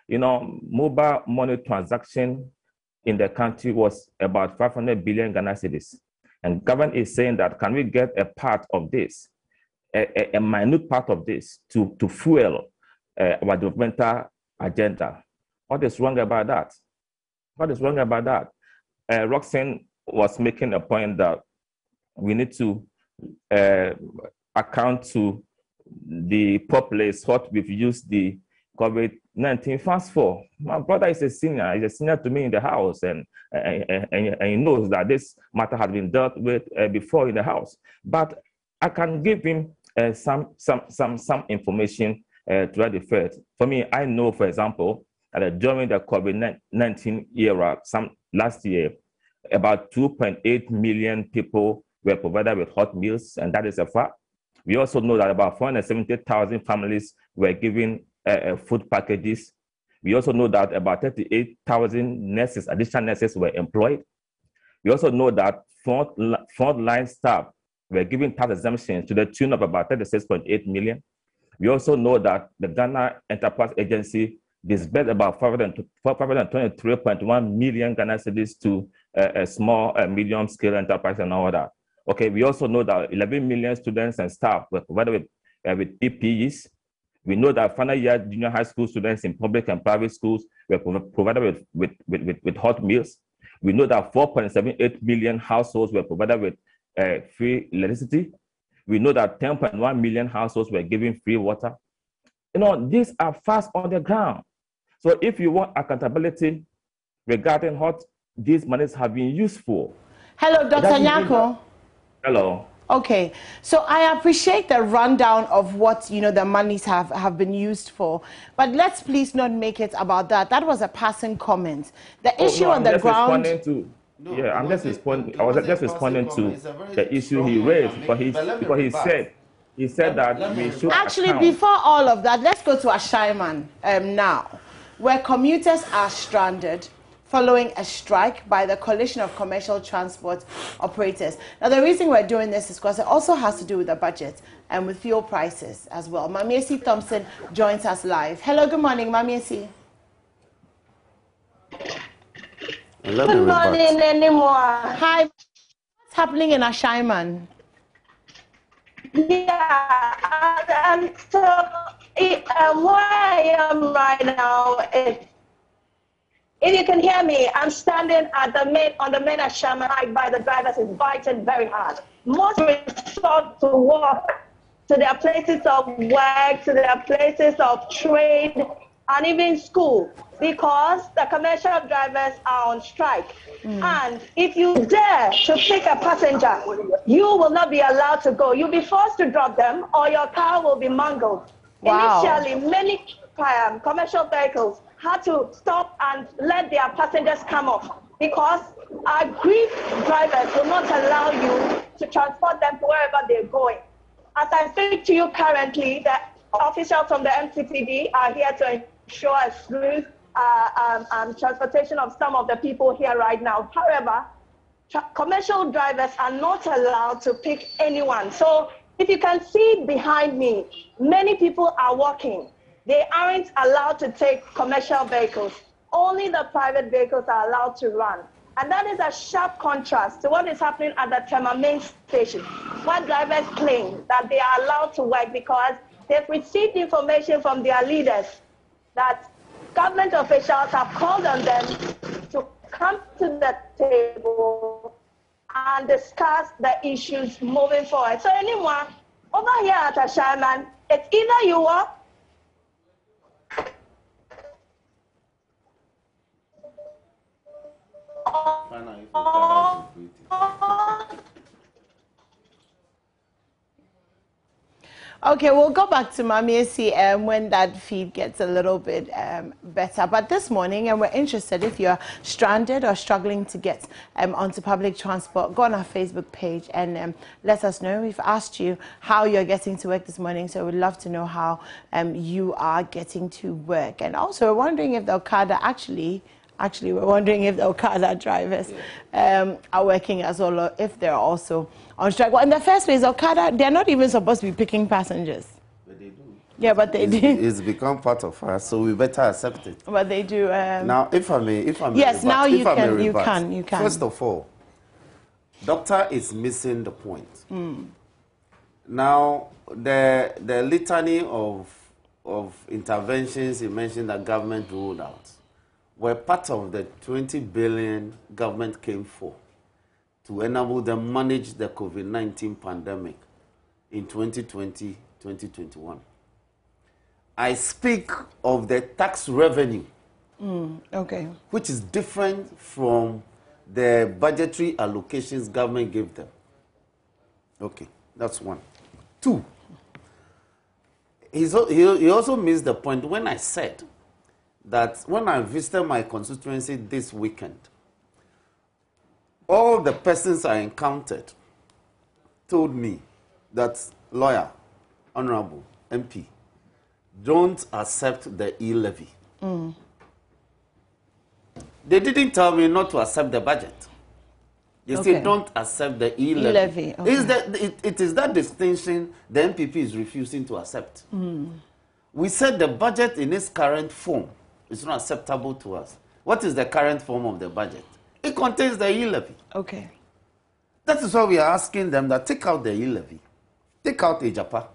mobile money transaction in the country was about 500 billion Ghana cedis. And government is saying that, can we get a part of this, a minute part of this to fuel our developmental agenda? What is wrong about that? What is wrong about that? Roxanne was making a point that we need to account to the populace what we've used the COVID-19 funds for. My brother is a senior. He's a senior to me in the house, and he knows that this matter has been dealt with before in the house. But I can give him some information to that effect. For me, I know, for example, that during the COVID-19 era, last year, about 2.8 million people were provided with hot meals, and that is a fact. We also know that about 470,000 families were given food packages. We also know that about 38,000 nurses, additional nurses, were employed. We also know that frontline staff were given tax exemptions to the tune of about 36.8 million. We also know that the Ghana Enterprise Agency disbursed about 523.1 million Ghana cedis to a small, medium-scale enterprise and all that. Okay, we also know that 11 million students and staff were provided with PPEs. We know that final year junior high school students in public and private schools were provided with hot meals. We know that 4.78 million households were provided with free electricity. We know that 10.1 million households were given free water. These are facts on the ground. So if you want accountability regarding what these monies have been used for. Hello, Dr. Nyako. Hello. Okay, so I appreciate the rundown of what the monies have been used for, but let's please not make it about that. That was a passing comment. The issue on the ground. I'm just responding. I was just responding to the issue he raised, because he said that we should actually account. Before all of that, let's go to Ashaiman now, where commuters are stranded following a strike by the Coalition of Commercial Transport Operators. Now, the reason we're doing this is because it also has to do with the budget and with fuel prices as well. Mamiesi Thompson joins us live. Hello, good morning, Mamiesi. Good morning, anymore. Hi, what's happening in Ashaiman? Yeah, and so where I am right now is, if you can hear me, I'm standing at on the main Ashaiman High by the drivers is biting very hard. Most resort to walk to their places of work, to their places of trade, and even school, because the commercial drivers are on strike. And if you dare to pick a passenger, you will not be allowed to go. You'll be forced to drop them, or your car will be mangled. Wow. Initially, many commercial vehicles had to stop and let their passengers come off, because our Greek drivers will not allow you to transport them to wherever they're going. As I speak to you currently, the officials from the MCTD are here to ensure a smooth transportation of some of the people here right now. However, commercial drivers are not allowed to pick anyone. So if you can see behind me, many people are walking. They aren't allowed to take commercial vehicles. Only the private vehicles are allowed to run. And that is a sharp contrast to what is happening at the Tema main station, where drivers claim that they are allowed to work because they've received information from their leaders that government officials have called on them to come to the table and discuss the issues moving forward. So anyone over here at Ashaiman, it's either you are Okay, we'll go back to Mamiesi when that feed gets a little bit better. But this morning, and we're interested if you're stranded or struggling to get onto public transport, go on our Facebook page and let us know. We've asked you how you're getting to work this morning, so we'd love to know how you are getting to work. And also, we're wondering if the Okada actually, we're wondering if the Okada drivers are working as well, or if they're also on strike. Well, in the first place, Okada, they're not even supposed to be picking passengers. But they do. Yeah, but they do. It's become part of us, so we better accept it. But they do. Now, if I may yes, now you revert, can. First of all, doctor is missing the point. Now, the litany of interventions he mentioned that government rolled out were part of the 20 billion government came for to enable them manage the COVID-19 pandemic in 2020, 2021. I speak of the tax revenue, okay, which is different from the budgetary allocations government gave them. Okay, that's one. Two, he also missed the point when I said that when I visited my constituency this weekend, all the persons I encountered told me that lawyer, honorable, MP, don't accept the e-levy. They didn't tell me not to accept the budget. They said don't accept the e-levy. Okay. It is that distinction the MPP is refusing to accept. We said the budget in its current form is not acceptable to us. What is the current form of the budget? It contains the e-levy. Okay. That is why we are asking them that take out the e-levy, take out Ejapa,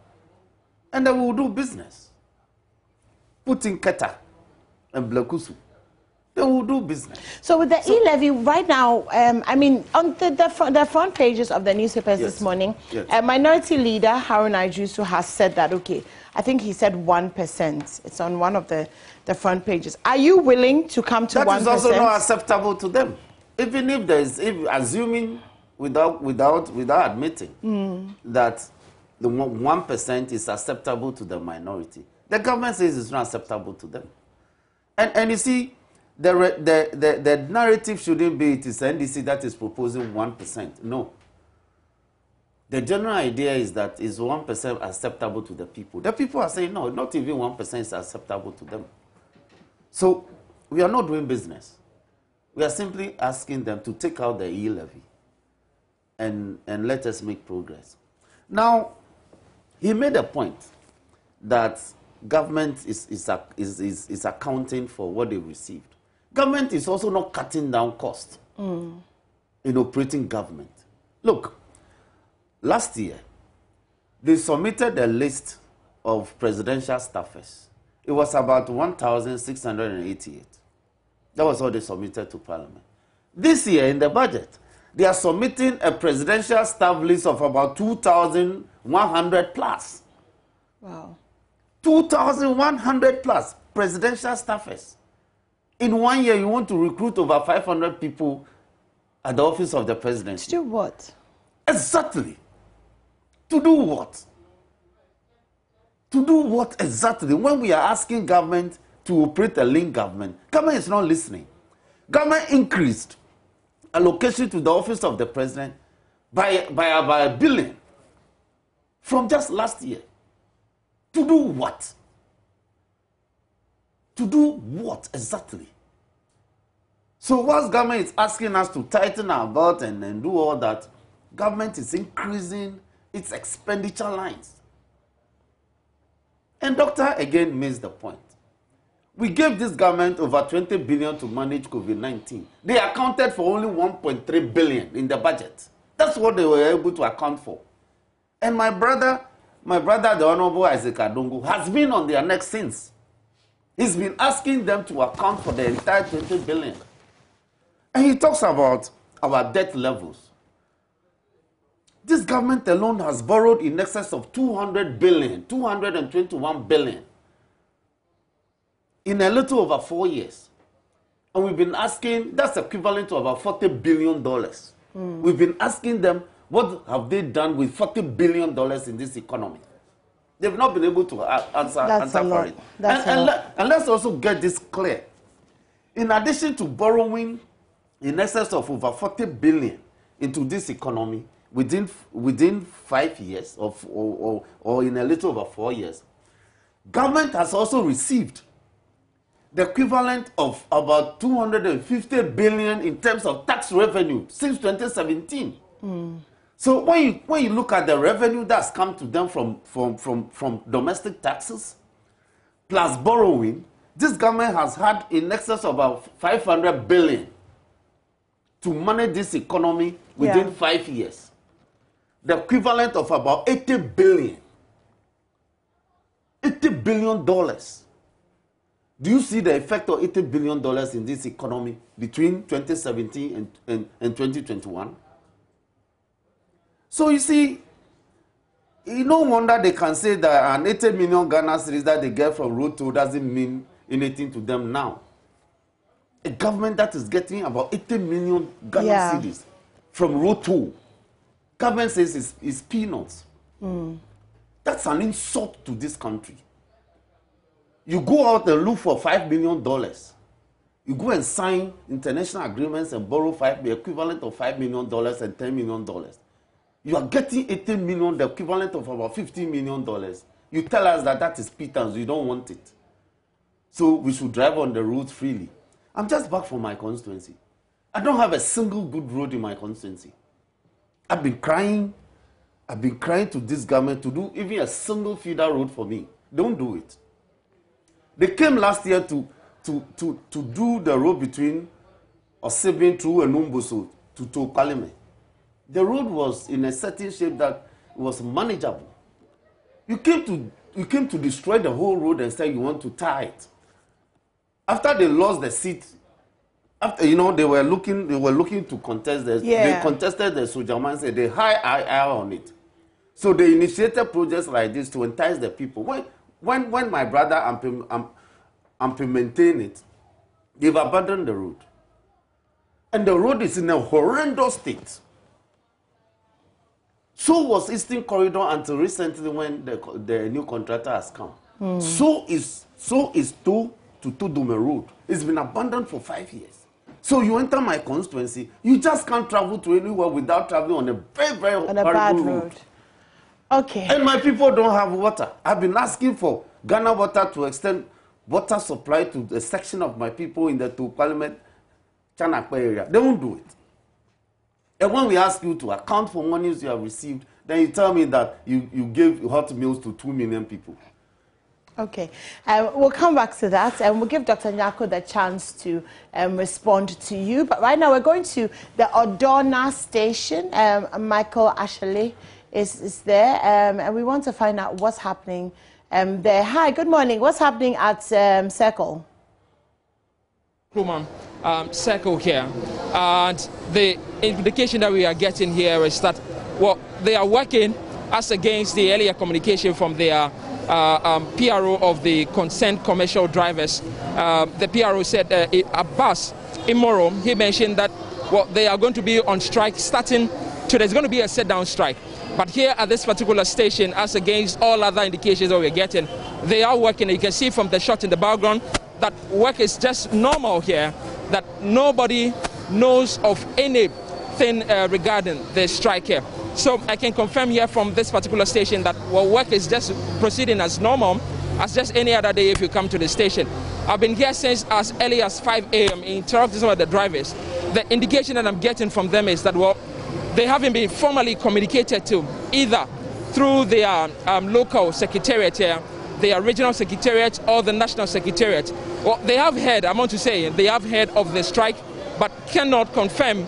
and then we will do business. Put in Keta and Blekusu. Then we'll do business. So with the e-levy right now, I mean, on the front pages of the newspapers this morning, Minority Leader Harun Ijusu has said that, okay, I think he said 1%. It's on one of the front pages. Are you willing to come to 1%? That is also not acceptable to them. Even if there is, assuming without admitting that the 1% is acceptable to the minority, the government says it's not acceptable to them. And you see, the narrative shouldn't be it is NDC that is proposing 1%. No. The general idea is that is 1% acceptable to the people. The people are saying no, not even 1% is acceptable to them. So we are not doing business. We are simply asking them to take out the e-levy and let us make progress. Now, he made a point that government is accounting for what they received. Government is also not cutting down costs in operating government. Look, last year, they submitted a list of presidential staffers. It was about 1,688. That was all they submitted to Parliament. This year, in the budget, they are submitting a presidential staff list of about 2,100 plus. Wow. 2,100 plus presidential staffers. In 1 year, you want to recruit over 500 people at the office of the president. To do what? Exactly. To do what? To do what exactly? When we are asking government to operate a lean government is not listening. Government increased allocation to the office of the president by about $1 billion from just last year. To do what? To do what exactly? So whilst government is asking us to tighten our belt and do all that, government is increasing its expenditure lines. And doctor again missed the point. We gave this government over 20 billion to manage COVID-19. They accounted for only 1.3 billion in the budget. That's what they were able to account for. And my brother, the Honorable Isaac Adongo, has been on their neck since. He's been asking them to account for the entire 20 billion. And he talks about our debt levels. This government alone has borrowed in excess of 200 billion, 221 billion in a little over 4 years. And we've been asking, that's equivalent to about $40 billion. We've been asking them, what have they done with $40 billion in this economy? They've not been able to answer for it. And let's also get this clear. In addition to borrowing in excess of over 40 billion into this economy within 5 years or in a little over 4 years, government has also received the equivalent of about 250 billion in terms of tax revenue since 2017. So when you look at the revenue that's come to them from domestic taxes plus borrowing, this government has had in excess of about 500 billion to manage this economy within 5 years. The equivalent of about 80 billion. $80 billion. Do you see the effect of $80 billion in this economy between 2017 and 2021? So you see, no wonder they can say that an 80 million Ghana cedis that they get from road toll doesn't mean anything to them now. A government that is getting about 80 million Ghana cedis from road toll, government says it's peanuts. That's an insult to this country. You go out and look for $5 million. You go and sign international agreements and borrow the equivalent of $5 million and $10 million. You are getting 80 million, the equivalent of about $15 million. You tell us that is pittance, you don't want it. So we should drive on the roads freely. I'm just back from my constituency. I don't have a single good road in my constituency. I've been crying to this government to do even a single feeder road for me. Don't do it. They came last year to do the road between Osebin through Enumboso to Tokalime. The road was in a certain shape that was manageable. You came to destroy the whole road and say you want to tie it. After they lost the seat, after they were looking to contest this. They contested the Sojaman, said they high on it. So they initiated projects like this to entice the people. When my brother implementing it, they've abandoned the road. And the road is in a horrendous state. So was Eastern Corridor until recently when the new contractor has come. So is Todume Road. It's been abandoned for 5 years. So you enter my constituency, you just can't travel to anywhere without traveling on a very, very horrible road. Okay. And my people don't have water. I've been asking for Ghana Water to extend water supply to a section of my people in the Parliament Chanakpa area. They won't do it. And when we ask you to account for monies you have received, then you tell me that you gave hot meals to 2 million people. Okay, we'll come back to that, and we'll give Dr. Nyako the chance to respond to you. But right now we're going to the Odona station. Michael Ashley is there, and we want to find out what's happening there. Hi, good morning. What's happening at Circle? Circle here, and the indication that we are getting here is that they are working as against the earlier communication from their PRO of the concerned commercial drivers. The PRO said Abbas Imoro, he mentioned that they are going to be on strike starting today. There's going to be a sit-down strike. But here at this particular station, as against all other indications that we're getting, they are working. You can see from the shot in the background that work is just normal here, that nobody knows of anything regarding the strike here. So I can confirm here from this particular station that work is just proceeding as normal as just any other day if you come to the station. I've been here since as early as 5 a.m. interrupting some of the drivers. The indication that I'm getting from them is that, they haven't been formally communicated to either through their local secretariat here, their regional secretariat or the national secretariat. They have heard, I want to say, they have heard of the strike, but cannot confirm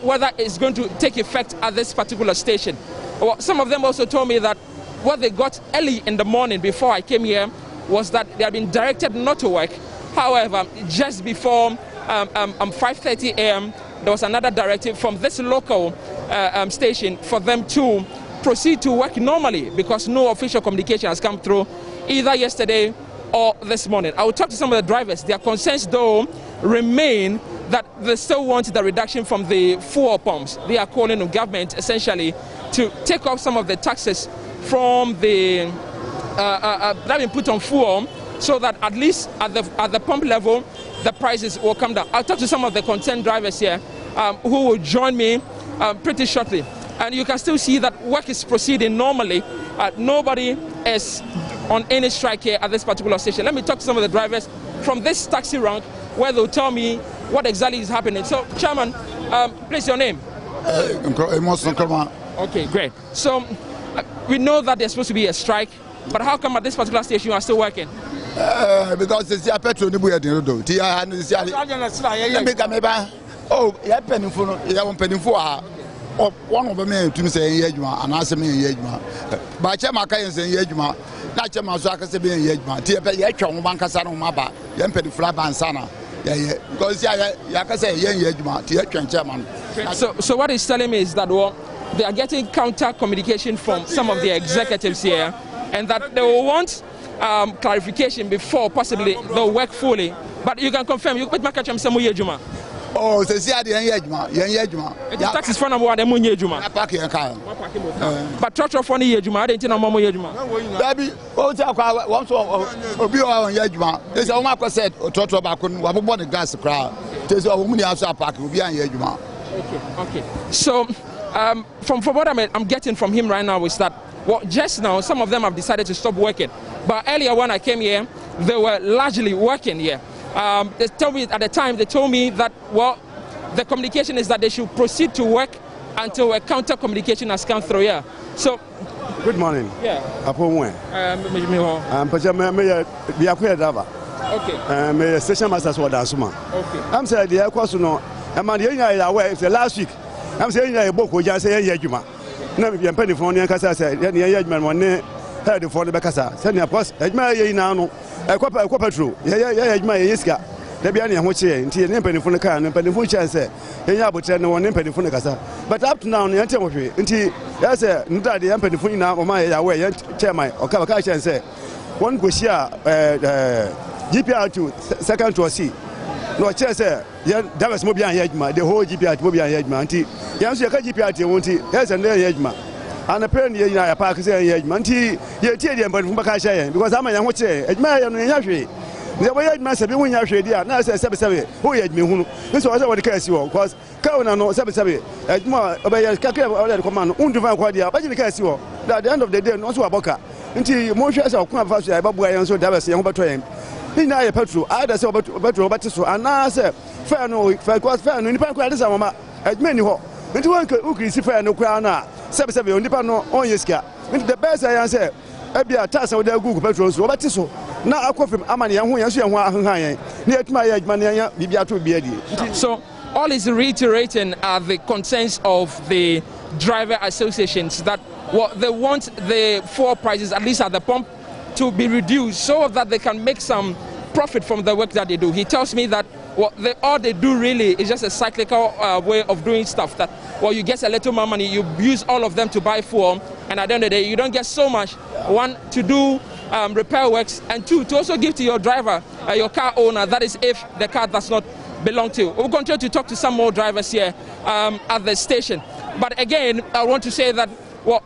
whether it's going to take effect at this particular station. Some of them also told me that what they got early in the morning before I came here was that they had been directed not to work. However, just before 5:30 a.m., there was another directive from this local station for them to proceed to work normally because no official communication has come through either yesterday or this morning. I will talk to some of the drivers. Their concerns, though, remain that they still want the reduction from the fuel pumps. They are calling on government essentially to take off some of the taxes from the been put on fuel, so that at least at the pump level, the prices will come down. I'll talk to some of the concerned drivers here who will join me pretty shortly. And you can still see that work is proceeding normally. Nobody is on any strike here at this particular station. Let me talk to some of the drivers from this taxi rank where they'll tell me what exactly is happening. So, Chairman, please, your name? Okay, great. So, we know that there's supposed to be a strike, but how come at this particular station you are still working? Because it's a petrol. One of them to say Yejma and answer me Yejma. By Chamaka saying Yejma, not Chamaka saying Yejma, Tiapa Bankasano Maba, Yempedi Flaba and Sana. Because Yaka say Yejma, Tiakan Chairman. So what he's telling me is that they are getting counter communication from some of the executives here, and that they will want clarification before possibly they'll work fully. But you can confirm, you put Makacham Samu Yejuma. Oh, so see, the Yejma. The tax is for number one, the Moon Yejuma. But Trotro for Yejuma, I didn't know Momo Yejuma. Baby, once on Yejma, there's a Marco said, Trotro Bakun, what the gas crowd. There's a woman outside park will be on Yejma. Okay. So, from what I'm getting from him right now is that, just now, some of them have decided to stop working. But earlier when I came here, they were largely working here. They told me at the time, they told me that, the communication is that they should proceed to work until a counter communication has come through here. So, good morning. Yeah. Okay. My station masters were Dansuma. Okay. I'm saying the air course no. I'm on the away last week. I'm saying a book which I say Yajuma. No, you're penny for the Casa said, Yajman one heard for the Bacasa. Send your post, admire now. A copper true. Yeah, my Iska. The Biani and which until an penny from the car and penny for chance. Yabutan no one penny from the Casa. But up to now, the antimony until that's a Ndadi and penny for now or my away, chairman or Kawakacha and say, one was here, GPR to second to a C. No chance, that was Mobian Yajma, the whole GPR to Mobian Yajma. Yancy GPR to Wonti, yes, and then Yajma. And apparently, I park Yajma, you're telling but from Bakasha, because I'm a young watch, admire and Yashi. The way I must have been when Yashi, now says 77, who had me who. This was what the case you was. Kawana no 77, at more obey a Kaka command, Undivan Quadia, but you case you. At the end of the day, not so a boca. Until Moshe or Quafa, Babu and so Davas, young Batrain. In I petrol, I just about Batiso, and I said, fair no, fair was fair, no, Nipan at many ho. Into one could see fair no crana, 77 on Nipano on Yeska. Into the best I answer, Abia Tassa with their Google petrols, Batiso. Now I call him Amani and Yashi near my age, Mania, Bibiatu Biedi. So all is reiterating the concerns of the driver associations that they want the fuel prices, at least at the pump, to be reduced so that they can make some profit from the work that they do. He tells me that all they do really is just a cyclical way of doing stuff. That you get a little more money, you use all of them to buy fuel, and at the end of the day, you don't get so much. One, to do repair works, and two, to also give to your driver, your car owner. That is if the car does not belong to you. We'll continue to talk to some more drivers here at the station. But again, I want to say that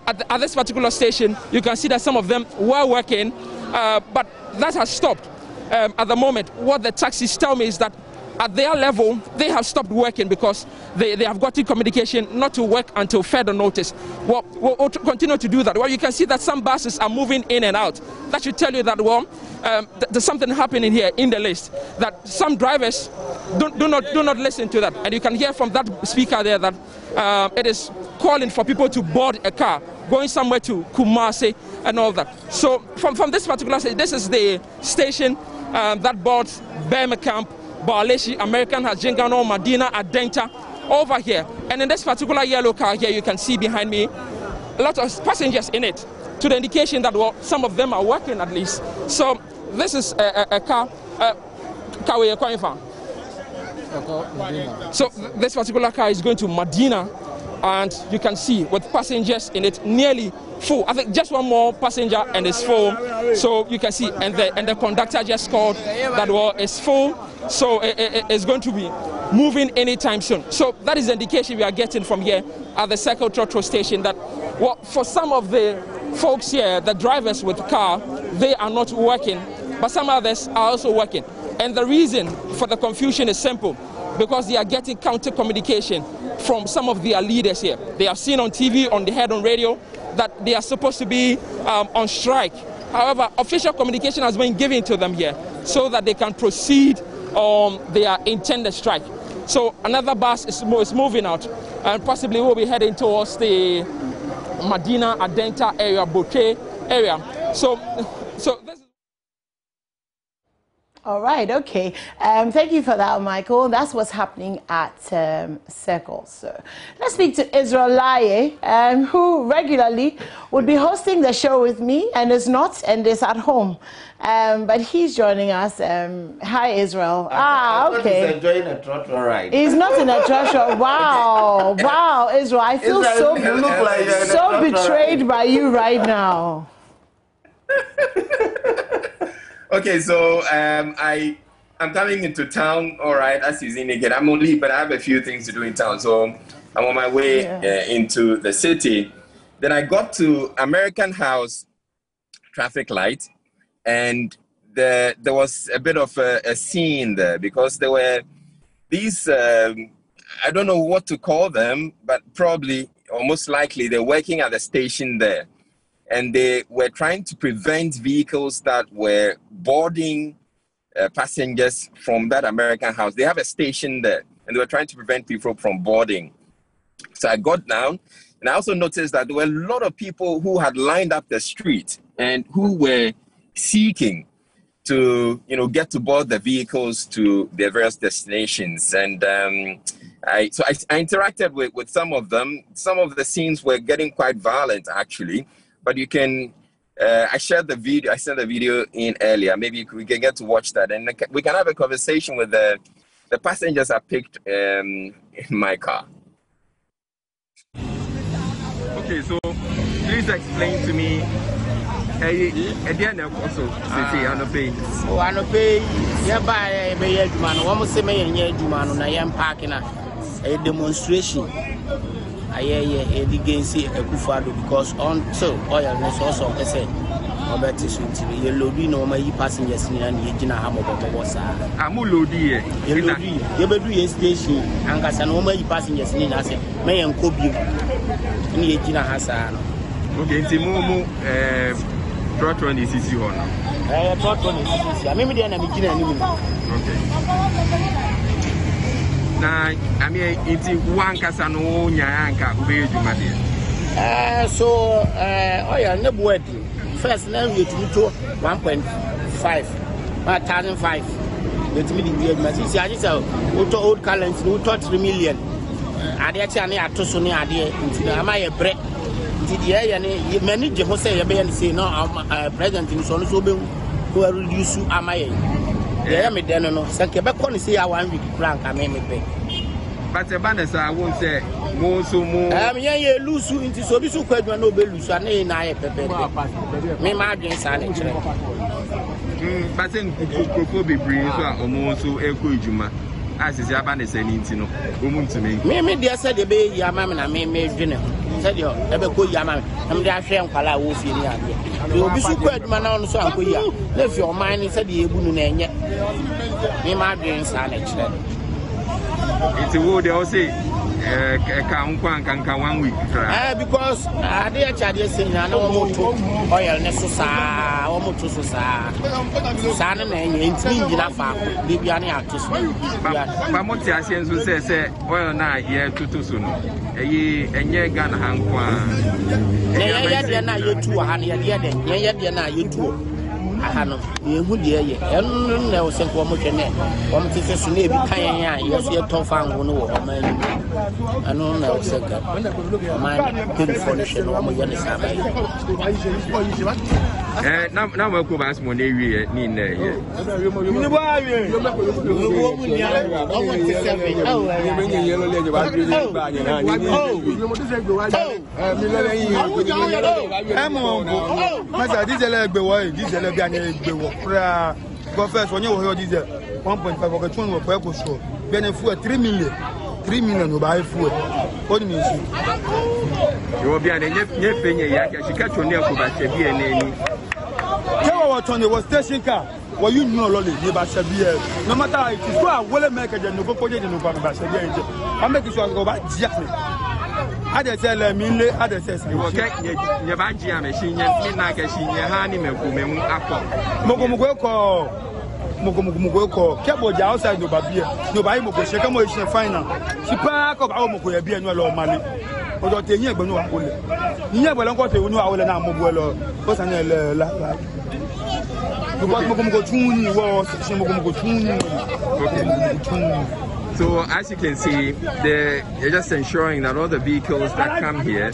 at this particular station, you can see that some of them were working, but that has stopped. At the moment, what the taxis tell me is that at their level, they have stopped working because they have gotten communication not to work until further notice. We'll continue to do that. You can see that some buses are moving in and out. That should tell you that, there's something happening here in the list, that some drivers do not listen to that. And you can hear from that speaker there that it is calling for people to board a car, going somewhere to Kumasi and all that. So from this particular station, this is the station that boards Burma Camp, Baleshi, American Hajingano, Medina, Adenta, over here. And in this particular yellow car here, you can see behind me a lot of passengers in it, to the indication that some of them are working at least. So this is a car where you're coming from. So this particular car is going to Medina, and you can see with passengers in it nearly full. I think just one more passenger and it's full. So you can see, and the conductor just called that it's full. So it's going to be moving anytime soon. So that is the indication we are getting from here at the Circle Trotro station that for some of the folks here, the drivers with car, they are not working, but some others are also working. And the reason for the confusion is simple, because they are getting counter communication from some of their leaders here. They have seen on TV, on the head on radio, that they are supposed to be on strike. However, official communication has been given to them here so that they can proceed on their intended strike. So another bus is moving out, and possibly will be heading towards the Medina, Adenta area, Bouquet area. So this is... All right, okay. Thank you for that, Michael. That's what's happening at Circle. So let's speak to Israel Laye, who regularly would be hosting the show with me and is not, and is at home. But he's joining us. Hi, Israel. Okay. He's enjoying a trotro ride. He's not in a trotro. Wow. Wow, Israel. I feel Israel, you look like so betrayed by you right now. Okay, so I'm coming into town, all right, as you see again. I'm on leave, but I have a few things to do in town. So I'm on my way into the city. Then I got to American House traffic light, and there was a bit of a scene there because there were these, I don't know what to call them, but probably or most likely they're working at the station there. And they were trying to prevent vehicles that were boarding passengers from that American House. They have a station there, and they were trying to prevent people from boarding. So I got down, and I also noticed that there were a lot of people who had lined up the street and who were seeking to, get to board the vehicles to their various destinations. And I interacted with some of them. Some of the scenes were getting quite violent, actually. But you can, I shared the video, I sent the video in earlier. Maybe we can get to watch that, and we can have a conversation with the passengers I picked in my car. Okay, so please explain to me. A demonstration. Against Akufo-Addo because until oil is also say Robert is you load no my passengers in and you didn't have a load here. You bedu station and gas and my passengers in as may and Kobe in the Gina Hassan. Okay, Timomo Trotron is easy on. Trotron is easy. I mean, okay. Na iti wanka no nyanka ube jumade. So oil no wedding. First now we to 1.5 1,005. Let me the message. See I just old currency no 3 million. Ade acha na atoso ne ade nti na am I break. Nti the ya ne many je ho say ya be say no president ni so no so be who reduce am I. Yeah, me then no. So Quebec can say I 1 week plan can me pay. But the banners I won't say more so more. Yeah, lose into so be so quite no be lose and na pepe. Me margin san but then could be bring so almost so echo juma. As is your banners and no. To me. Me dear said the bay yamam and I may dinner. Said you ever go yamam. I'm there share Kala wolf in here. You will be so quite man on so left your mind said the Ebunu yet. Me margin san it's a word they all say, can 1 week. Because I did say, I know oil necessary, almost to San and Intina, Libiani actors. But what I say, well, now here too soon. A year gun hang one. Yet, now you two, honey, yet, now you two. I know you would hear you. And there was a promotion there. One teacher to live behind you. See a tough and one over. I know now, second. My good furniture, I'm going to say. Now we'll go back to Monday. First, when you hear this 1.5 or 2 of Echo Show, then a 3 million will buy food. What do you mean? You will be an enye she catch on there for back be an any. What on the station car? Well, you know, Lolly, you bash a beer. No matter how it is, go well make it no go put it in the bash a beer. I'm making sure I go back Jeffrey. I just tell me, I just say, you get your bagia machine, midnight machine, your honey, Mogomugo, Cabo outside the Babia, no Bible, Shakamotion final. She pack of our Mokoya beer no law money. Or the year, but no, you never know what you know. I will not Moguelo, what's an So as you can see, they're just ensuring that all the vehicles that come here,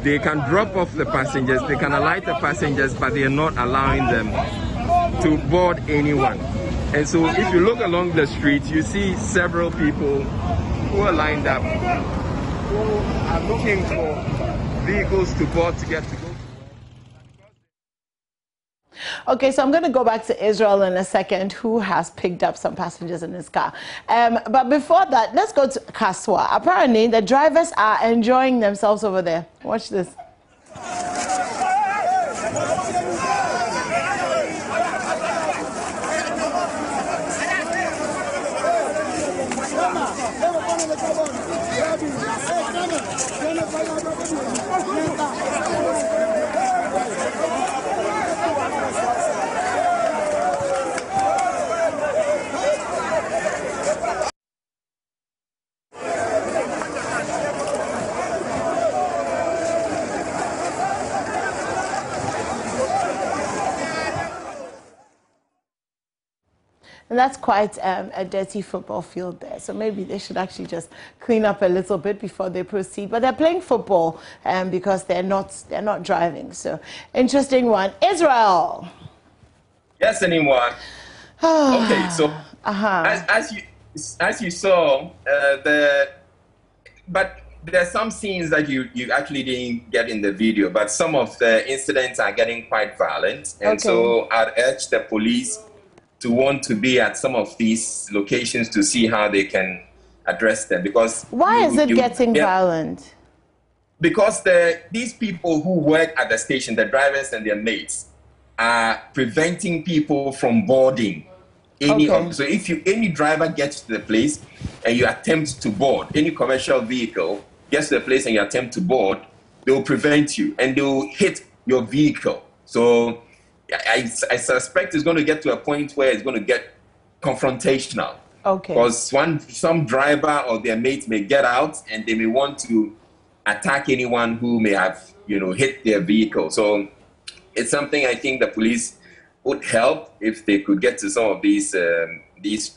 they can drop off the passengers, they can alight the passengers, but they are not allowing them to board anyone. And so if you look along the street, you see several people who are lined up, who are looking for vehicles to board to get to go. Okay, so I'm going to go back to Israel in a second, who has picked up some passengers in his car. But before that, let's go to Kaswa. Apparently, the drivers are enjoying themselves over there. Watch this. And that's quite a dirty football field there. So maybe they should actually just clean up a little bit before they proceed. But they're playing football because they're not driving. So interesting one. Israel. Yes, anyone. Okay, so as you saw, but there are some scenes that you actually didn't get in the video, but some of the incidents are getting quite violent. And so I'd urge the police to want to be at some of these locations to see how they can address them. Because why is it getting violent? Because these people who work at the station, the drivers and their mates, are preventing people from boarding. So if any driver gets to the place and you attempt to board, any commercial vehicle gets to the place and you attempt to board, they will prevent you and they will hit your vehicle. So I suspect it's going to get to a point where it's going to get confrontational. Because some driver or their mates may get out and they may want to attack anyone who may have, hit their vehicle. So it's something I think the police would help if they could get to some of these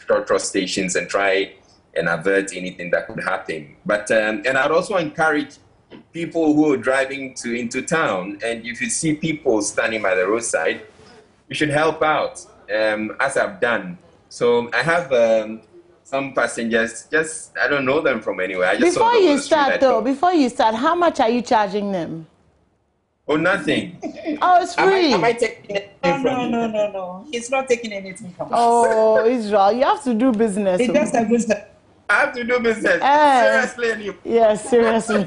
trust stations and try and avert anything that could happen. But and I'd also encourage people who are driving into town, and if you see people standing by the roadside, you should help out, as I've done. So I have some passengers, I don't know them from anywhere. Before you start, how much are you charging them? Oh, nothing. Oh, it's free. Am I taking anything from you? No. He's not taking anything from us. Oh, Israel, you have to do business. He does have business. I have to do business. Seriously. Yes, seriously.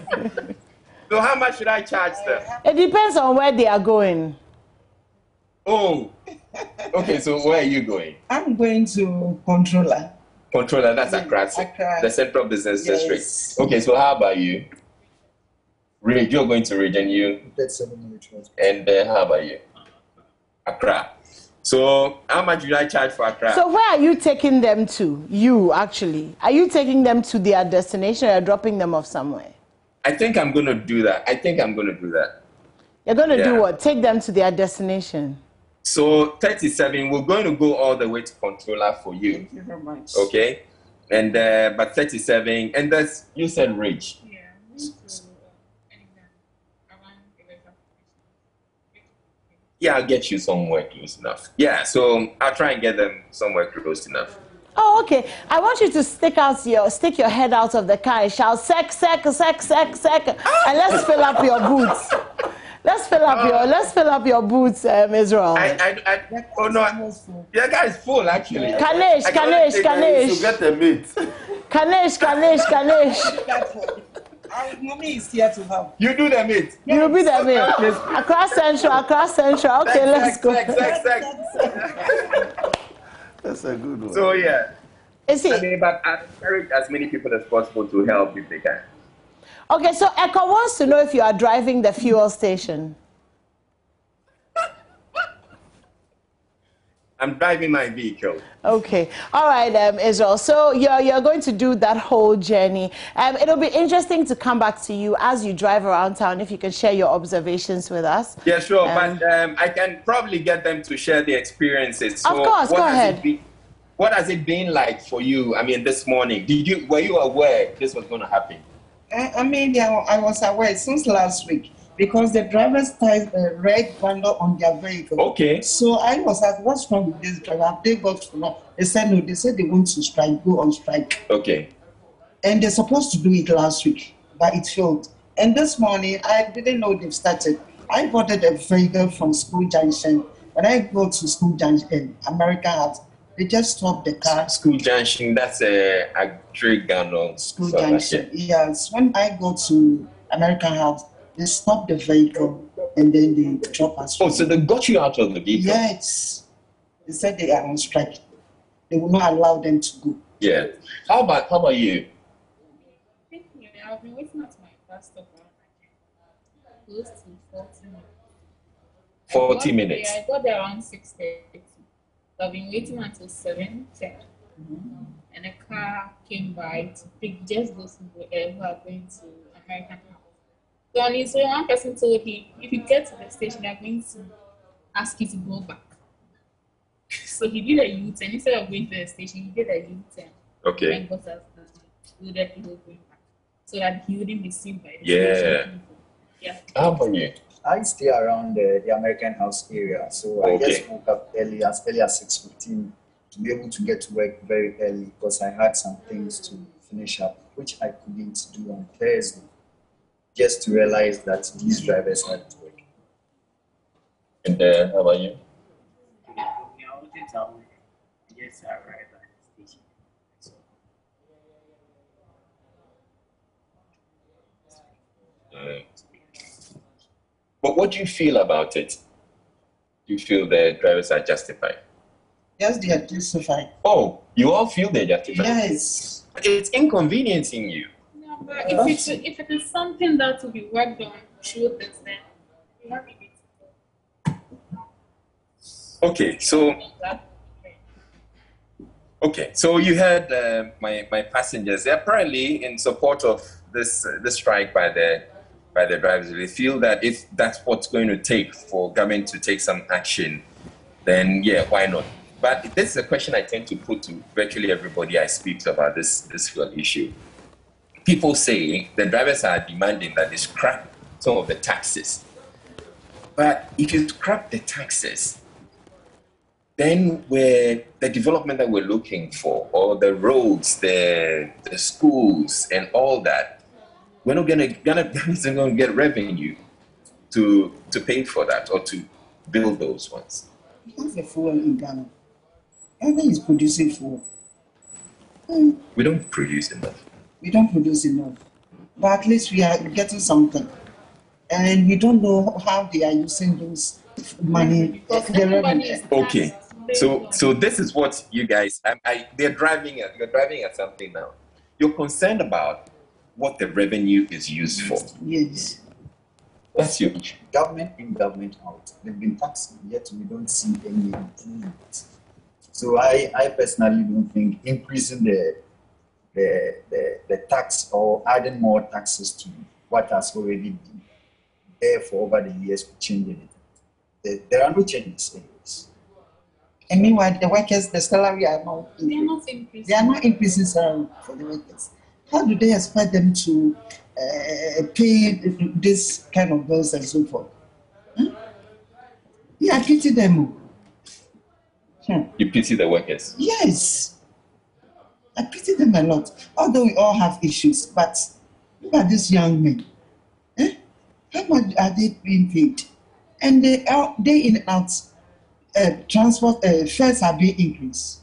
So how much should I charge them? It depends on where they are going. Oh, okay. So where are you going? I'm going to Controller. Controller, that's Accra, the Central Business District. Okay, so how about you? Ridge, you're going to Ridge, and you? And how about you? Accra. So how much do I charge for Accra? So where are you taking them to? You, actually. Are you taking them to their destination or you're dropping them off somewhere? I think I'm going to do that. You're going to do what? Take them to their destination? So 37, we're going to go all the way to Controller for you. Thank you very much. Okay? And but 37, and that's, you said Ridge. Yeah, I'll get you somewhere close enough. Yeah, so I'll try and get them somewhere close enough. Oh, okay. I want you to stick your head out of the car and shout, sec, and let's fill up your boots. Let's fill up your boots, Israel. Oh no, your guy is full actually. Kanesh. You get the meat. Kanesh. Mommy is here to help. You do the meat. You'll be the main. Across Central. Okay, let's go. That's a good one. So yeah. Is it? I mean, but I encourage as many people as possible to help if they can. Okay, so Echo wants to know if you are driving the fuel station. I'm driving my vehicle. Okay. All right, Israel. So you're going to do that whole journey. It'll be interesting to come back to you as you drive around town, if you can share your observations with us. Yeah, sure. But I can probably get them to share the experiences. So of course, go ahead. What has it been like for you? I mean, this morning, were you aware this was going to happen? I mean, yeah, I was aware since last week because the drivers tied a red bundle on their vehicle. Okay. So I was asked, what's wrong with this driver? Have they got to know? They said no. They said they want to strike, go on strike. Okay. And they're supposed to do it last week, but it failed. And this morning, I didn't know they've started. I boarded a vehicle from School Junction. When I go to School Junction, American House, they just stopped the car. School Junction, that's a Agric School Junction, yes. When I go to American House, they stop the vehicle and then they drop us. Oh, so they got you out of the vehicle? Yes. They said they are on strike. They will not allow them to go. Yeah. How about you? I've been waiting at my bus stop close to 40 minutes. 40 minutes? I got there around 6:30. So I've been waiting until 7:10. And a car came by to pick just those people who are going to American House. So one person told him, if you get to the station, they're going to ask you to go back. So he did a U-turn. Instead of going to the station, he did a U-turn. Okay. And got us loaded people going back. So that he wouldn't be seen by the station. Yeah. How about you? I stay around the American House area, so I just woke up early as 6:15 to be able to get to work very early because I had some things to finish up, which I couldn't do on Thursday, just to realize that these drivers had to work. And how about you? Yes, I arrived at the station. But what do you feel about it? Do you feel the drivers are justified? Yes, they are justified. Oh, you all feel they're justified? Yes. It's inconveniencing you. No, but if it is something that will be worked on through this, then we have it. Okay, so you heard my passengers. They're apparently in support of this strike by the drivers. They feel that if that's what's going to take for government to take some action, then yeah, why not? But this is a question I tend to put to virtually everybody I speak to about this fuel issue. People say the drivers are demanding that they scrap some of the taxes. But if you scrap the taxes, then where the development that we're looking for, or the roads, the schools, and all that, we're not gonna get revenue to pay for that or to build those ones. What's the fuel in Ghana? Everything is producing fuel. We don't produce enough. We don't produce enough, but at least we are getting something, and we don't know how they are using those money. Okay, so this is what you guys. You're driving at something now. You're concerned about what the revenue is used for. Yes. That's your issue. Government in, government out. They've been taxing, yet we don't see any improvement. So I personally don't think increasing the tax or adding more taxes to what has already been there for over the years will change anything. There are no changes anyways. And meanwhile, the workers, the salary are not increasing. They are not increasing salary for the workers. How do they expect them to pay this kind of bills and so forth? Yeah, I pity them. You pity the workers? Yes. I pity them a lot. Although we all have issues, but look at these young men. How much are they being paid? And they day in and out, transport fares are being increased.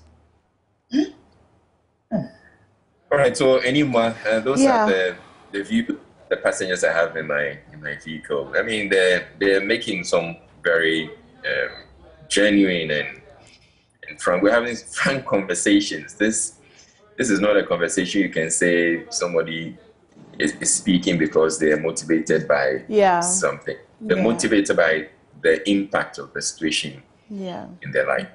All right, so anymore, those are the view the passengers I have in my vehicle. I mean, they're making some very genuine and frank. We're having frank conversations. This is not a conversation you can say somebody is speaking because they are motivated by something. They're motivated by the impact of the situation in their life.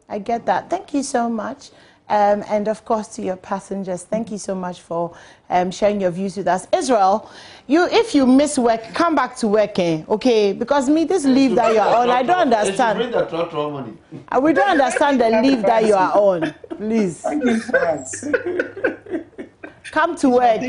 I get that. Thank you so much. And of course to your passengers, thank you so much for sharing your views with us. Israel, if you miss work, come back to work, okay? Because this leave that you are on, I don't understand. Bring the trotro money. We don't understand the leave that you are on. Please. Come to work.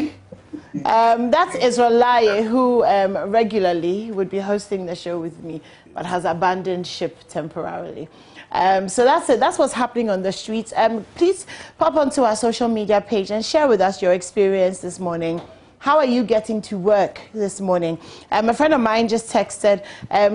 That's Israel Laye, who regularly would be hosting the show with me, but has abandoned ship temporarily. So that's it. That's what's happening on the streets. Please pop onto our social media page and share with us your experience this morning. How are you getting to work this morning? A friend of mine just texted.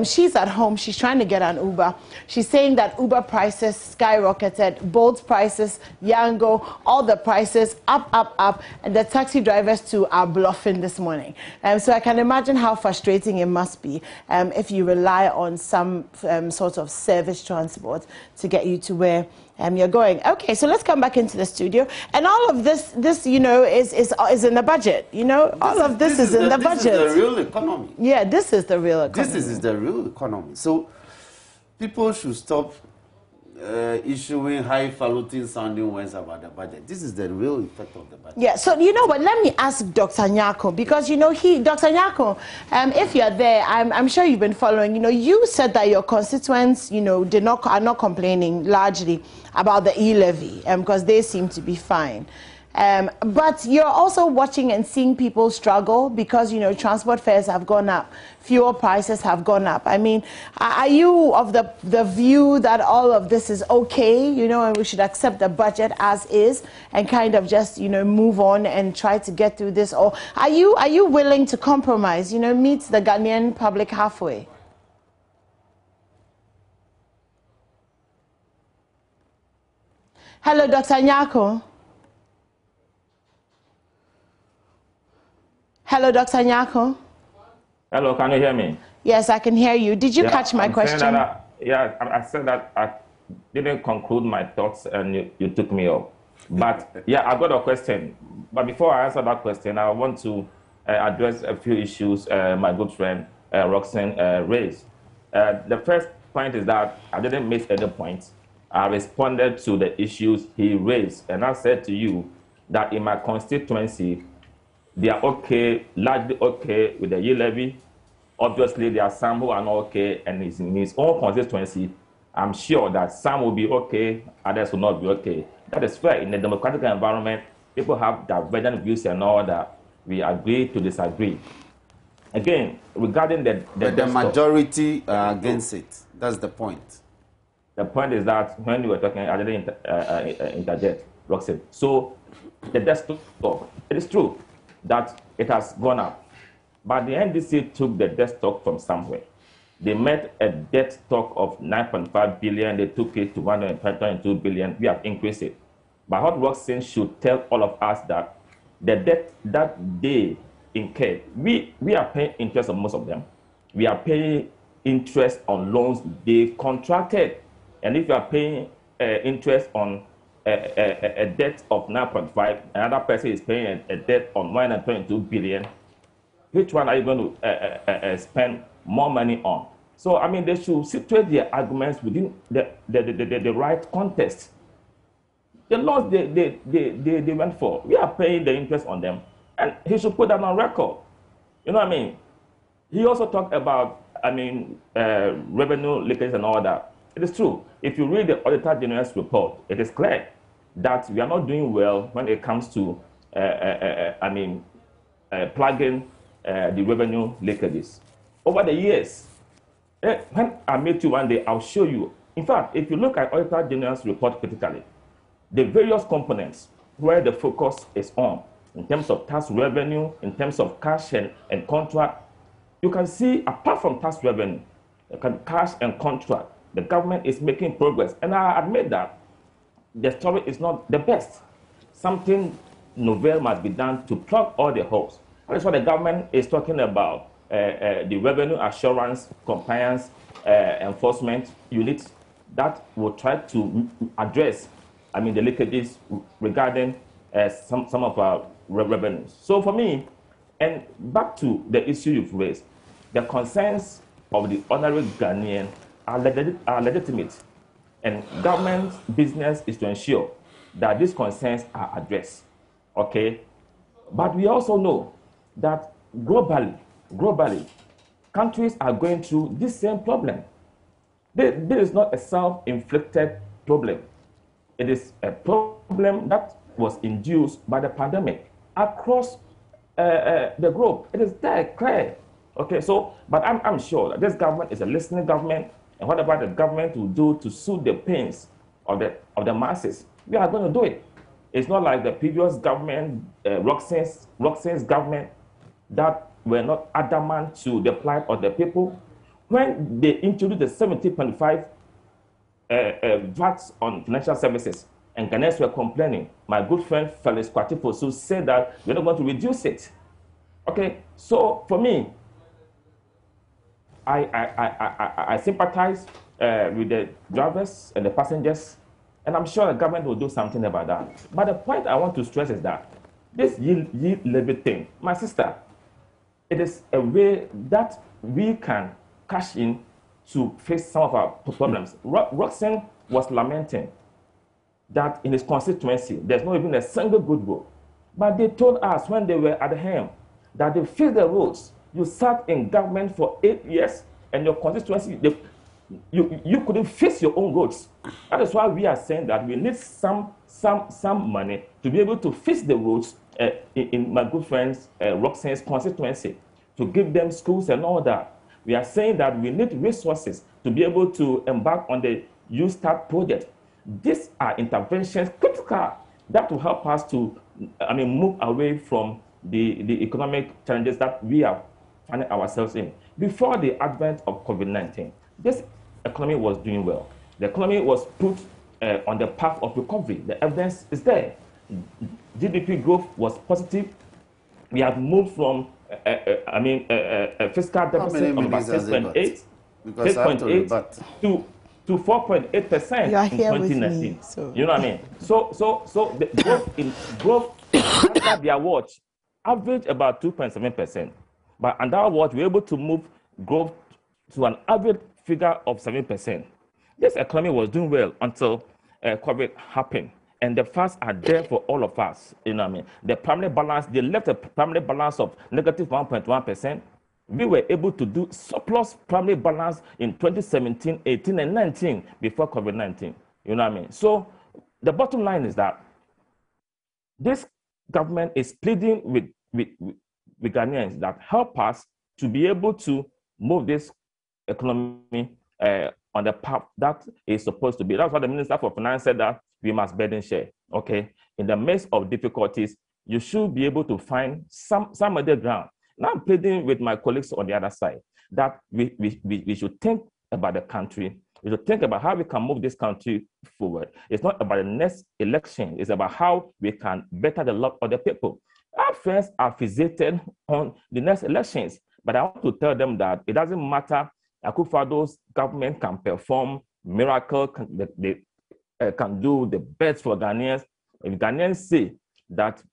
She's at home. She's trying to get an Uber. She's saying that Uber prices skyrocketed. Bolt prices, Yango, all the prices up. And the taxi drivers too are bluffing this morning. So I can imagine how frustrating it must be if you rely on some sort of service transport to get you to where you're going. Okay, so let's come back into the studio. And all of this you know, is in the budget. You know, all of this is in the budget. This is the real economy. Yeah, this is the real economy. This is the real economy. So people should stop issuing highfalutin sounding words about the budget. This is the real effect of the budget. Yeah, so you know what, let me ask Dr. Nyarko, because you know Dr. Nyarko, if you're there, I'm sure you've been following, you know, you said that your constituents, you know, are not complaining largely about the e-levy because they seem to be fine. But you're also watching and seeing people struggle because, you know, transport fares have gone up, fuel prices have gone up. I mean, are you of the view that all of this is okay, you know, and we should accept the budget as is and kind of just, you know, move on and try to get through this? Or are you willing to compromise, you know, meet the Ghanaian public halfway? Hello, Dr. Nyarko. Hello, Dr. Nyarko. Hello, can you hear me? Yes, I can hear you. Did you catch my question? I said that I didn't conclude my thoughts and you took me off. But yeah, I got a question. But before I answer that question, I want to address a few issues my good friend Roxanne raised. The first point is that I didn't miss any points. I responded to the issues he raised. And I said to you that in my constituency, they are okay, largely okay with the e-levy. Obviously, there are some who are not okay, and in his own constituency, I'm sure that some will be okay, others will not be okay. That is fair. In a democratic environment, people have divergent views and all that. We agree to disagree. Again, regarding the majority are against it. That's the point. The point is that when you were talking, I didn't interject, Roxanne. So the desktop, it is true that it has gone up. But the NDC took the debt stock from somewhere. They met a debt stock of 9.5 billion. They took it to 122 billion. We have increased it. But what Roxanne should tell all of us that the debt that they incurred, we are paying interest on most of them. We are paying interest on loans they contracted. And if you are paying interest on a debt of 9.5, another person is paying a debt on 122 billion, which one are you going to spend more money on? So, I mean, they should situate their arguments within the right context. The laws they went for, we are paying the interest on them, and he should put that on record. You know what I mean? He also talked about, I mean, revenue leakage and all that. It is true. If you read the Auditor General's report, it is clear that we are not doing well when it comes to, plugging the revenue leakages. Over the years, when I meet you one day, I'll show you. In fact, if you look at Auditor General's report critically, the various components where the focus is on, in terms of tax revenue, in terms of cash and contract, you can see, apart from tax revenue, cash and contract, the government is making progress. And I admit that the story is not the best. Something novel must be done to plug all the holes. That is what the government is talking about. The revenue assurance, compliance, enforcement unit that will try to address, the leakages regarding some of our revenues. So for me, and back to the issue you've raised, the concerns of the ordinary Ghanaian are legitimate, and government business is to ensure that these concerns are addressed. Okay, but we also know that globally, countries are going through this same problem. This is not a self-inflicted problem. It is a problem that was induced by the pandemic across the globe. It is there, clear. Okay, so, but I'm sure that this government is a listening government, and whatever the government will do to soothe the pains of the masses, we are going to do it. It's not like the previous government, Roxanne's government, that were not adamant to the plight of the people. When they introduced the 70.5 VAT on financial services, and Ghanaians were complaining, my good friend Felix Kwatifosu said that we're not going to reduce it. Okay, so for me, I sympathize with the drivers and the passengers, and I'm sure the government will do something about that. But the point I want to stress is that this yield levy thing, my sister, it is a way that we can cash in to face some of our problems. Roxanne was lamenting that in his constituency, there's not even a single good road. But they told us when they were at the helm that they fixed the roads. You sat in government for 8 years, and your constituency, you couldn't fix your own roads. That is why we are saying that we need some money to be able to fix the roads in my good friend's Roxanne's constituency, to give them schools and all that. We are saying that we need resources to be able to embark on the U-Start project. These are interventions critical that will help us to move away from the economic challenges that we are finding ourselves in. Before the advent of COVID-19, this economy was doing well. The economy was put on the path of recovery. The evidence is there. GDP growth was positive. We have moved from a fiscal deficit of about 6.8 to 4.8% in 2019. So. You know what I mean? So the growth after their watch averaged about 2.7%. But under our watch, we're able to move growth to an average figure of 7%. This economy was doing well until COVID happened. And the facts are there for all of us. You know what I mean? The primary balance, they left a primary balance of negative 1.1%. We were able to do surplus primary balance in 2017, 18, and 19 before COVID-19. You know what I mean? So the bottom line is that this government is pleading with Ghanaians that help us to be able to move this economy on the path that is supposed to be. That's why the Minister for Finance said that we must burden share. Okay, in the midst of difficulties, you should be able to find some other ground. Now I'm pleading with my colleagues on the other side that we should think about the country. We should think about how we can move this country forward. It's not about the next election. It's about how we can better the lot of the people. Our friends are fixated on the next elections, but I want to tell them that it doesn't matter. Akufo-Addo's government can perform miracle. They can do the best for Ghanaians. If Ghanaians say that